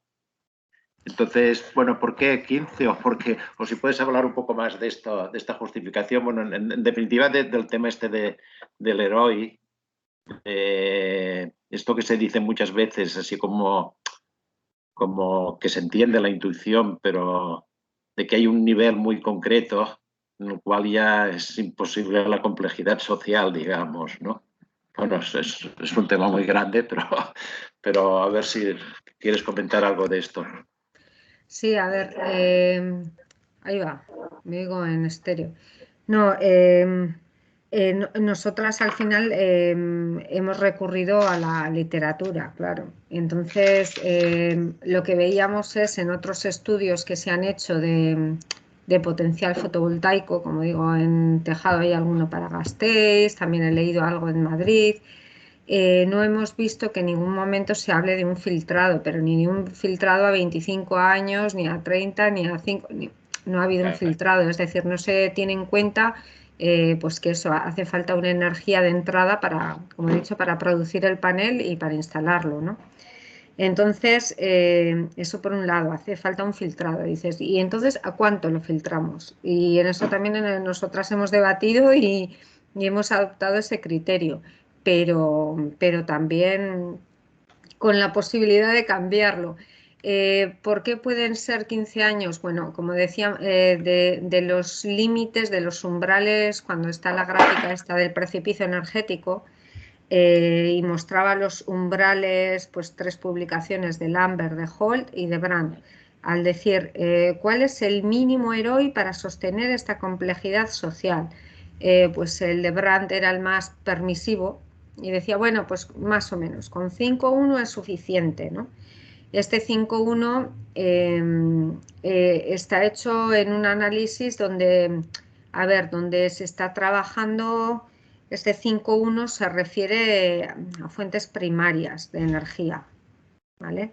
Entonces, bueno, ¿por qué 15? O si puedes hablar un poco más de esta justificación. Bueno, en definitiva, del tema este del héroe, esto que se dice muchas veces, así como que se entiende la intuición, pero de que hay un nivel muy concreto en el cual ya es imposible la complejidad social, digamos, ¿no? Bueno, es un tema muy grande, pero a ver si quieres comentar algo de esto. Sí, a ver, ahí va, me digo en estéreo. No, nosotras al final hemos recurrido a la literatura, claro. Entonces, lo que veíamos es en otros estudios que se han hecho de potencial fotovoltaico, como digo, en tejado hay alguno para Gasteiz, también he leído algo en Madrid. No hemos visto que en ningún momento se hable de un filtrado, pero ni un filtrado a 25 años, ni a 30, ni a 5, no ha habido un filtrado, es decir, no se tiene en cuenta pues que eso, hace falta una energía de entrada para, como he dicho, para producir el panel y para instalarlo, ¿no? Entonces, eso por un lado, hace falta un filtrado, dices, ¿y entonces a cuánto lo filtramos? Y en eso también nosotras hemos debatido y hemos adoptado ese criterio, pero también con la posibilidad de cambiarlo. ¿Por qué pueden ser 15 años? Bueno, como decía, de los límites, de los umbrales, cuando está la gráfica esta del precipicio energético, y mostraba los umbrales, pues 3 publicaciones de Lambert, de Holt y de Brandt, al decir cuál es el mínimo héroe para sostener esta complejidad social. Pues el de Brandt era el más permisivo y decía, bueno, pues más o menos, con 5.1 es suficiente, ¿no? Este 5.1 está hecho en un análisis donde, a ver, donde se está trabajando. Este 5.1 se refiere a fuentes primarias de energía, ¿vale?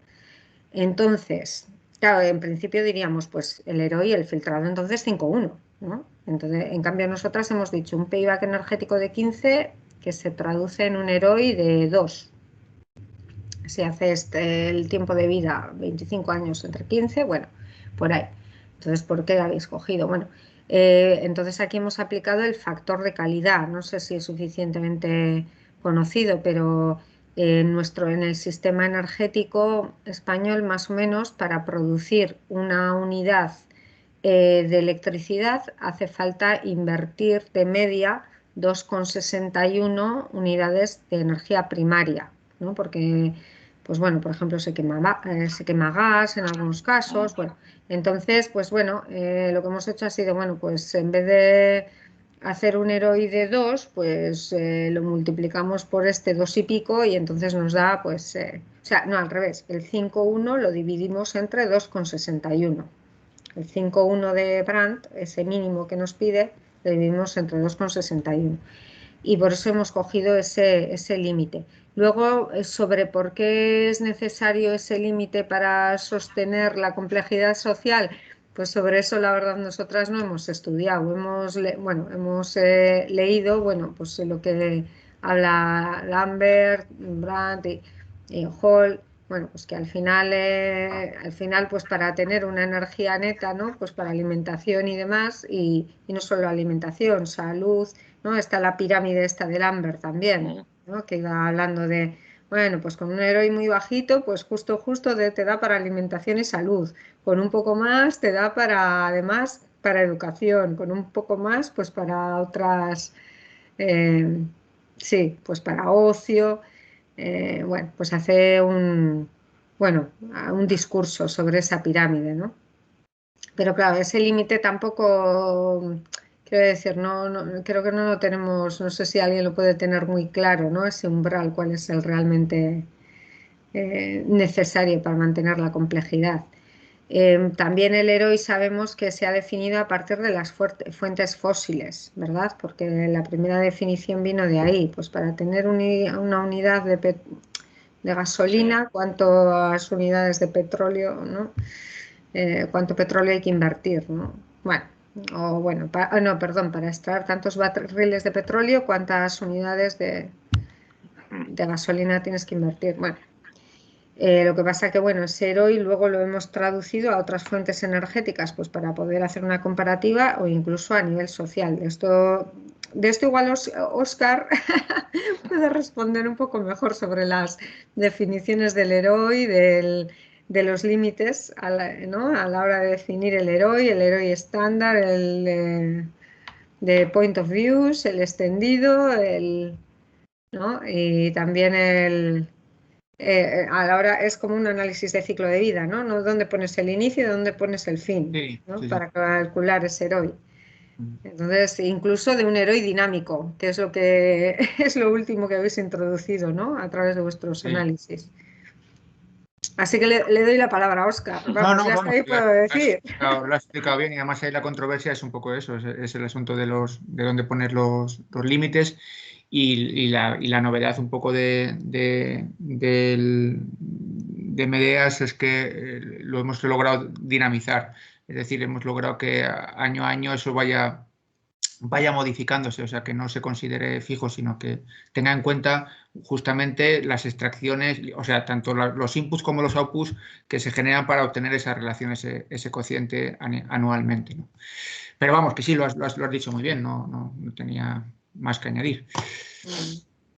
Entonces, claro, en principio diríamos, pues el héroe y el filtrado, entonces 5.1, ¿no? Entonces, en cambio, nosotras hemos dicho un payback energético de 15 que se traduce en un héroe de 2. Si hace el tiempo de vida 25 años entre 15, bueno, por ahí. Entonces, ¿por qué habéis cogido? Bueno, entonces aquí hemos aplicado el factor de calidad. No sé si es suficientemente conocido, pero en el sistema energético español, más o menos, para producir una unidad de electricidad hace falta invertir de media 2,61 unidades de energía primaria, ¿no? Porque, pues bueno, por ejemplo, se quema gas en algunos casos. Bueno, entonces, pues bueno, lo que hemos hecho ha sido, bueno, pues en vez de hacer un héroe de 2, pues lo multiplicamos por este 2 y pico y entonces nos da, pues, o sea, no, al revés, el 5.1 lo dividimos entre 2,61. El 5.1 de Brandt, ese mínimo que nos pide, lo dividimos entre 2,61. y por eso hemos cogido ese límite. Luego, sobre por qué es necesario ese límite para sostener la complejidad social, pues sobre eso la verdad nosotras no hemos estudiado. Hemos leído, bueno, pues lo que habla Lambert, Brandt y Hall, bueno, pues que al final pues para tener una energía neta, ¿no? Pues para alimentación y demás, y no solo alimentación, salud, ¿no? Está la pirámide esta de Lambert también, ¿no? Que iba hablando de, bueno, pues con un ROI muy bajito, pues justo te da para alimentación y salud. Con un poco más te da para, además, para educación. Con un poco más, pues para otras, sí, pues para ocio. Bueno, pues hace un discurso sobre esa pirámide, ¿no? Pero claro, ese límite tampoco, quiero decir, creo que no lo tenemos, no sé si alguien lo puede tener muy claro, ¿no? Ese umbral, cuál es el realmente necesario para mantener la complejidad. También el ROI sabemos que se ha definido a partir de las fuentes fósiles, ¿verdad? Porque la primera definición vino de ahí, pues para tener una unidad de gasolina, cuántas unidades de petróleo, ¿no? Cuánto petróleo hay que invertir, ¿no? Bueno, para extraer tantos barriles de petróleo, cuántas unidades de gasolina tienes que invertir. Bueno, lo que pasa que, bueno, ese ROI luego lo hemos traducido a otras fuentes energéticas, pues para poder hacer una comparativa o incluso a nivel social. De esto igual Óscar puede responder un poco mejor sobre las definiciones del ROI, de los límites ¿no? A la hora de definir el ROI estándar, el de point of views, el extendido, ¿no? Y también a la hora es como un análisis de ciclo de vida, ¿no? No dónde pones el inicio y dónde pones el fin, Sí, ¿no? sí, sí. Para calcular ese ROI. Entonces, incluso de un ROI dinámico, que es es lo último que habéis introducido, ¿no? A través de vuestros análisis. Así que le doy la palabra a Óscar. Vamos, ya está ahí, puedo decir. Lo has explicado bien, y además ahí la controversia es un poco eso, es el asunto de dónde poner los límites y la novedad un poco de Medeas es que lo hemos logrado dinamizar, es decir, hemos logrado que año a año eso vaya modificándose, o sea, que no se considere fijo, sino que tenga en cuenta justamente las extracciones, o sea, tanto los inputs como los outputs que se generan para obtener esa relación, ese cociente anualmente, ¿no? Pero vamos, que sí, lo has dicho muy bien, no tenía más que añadir.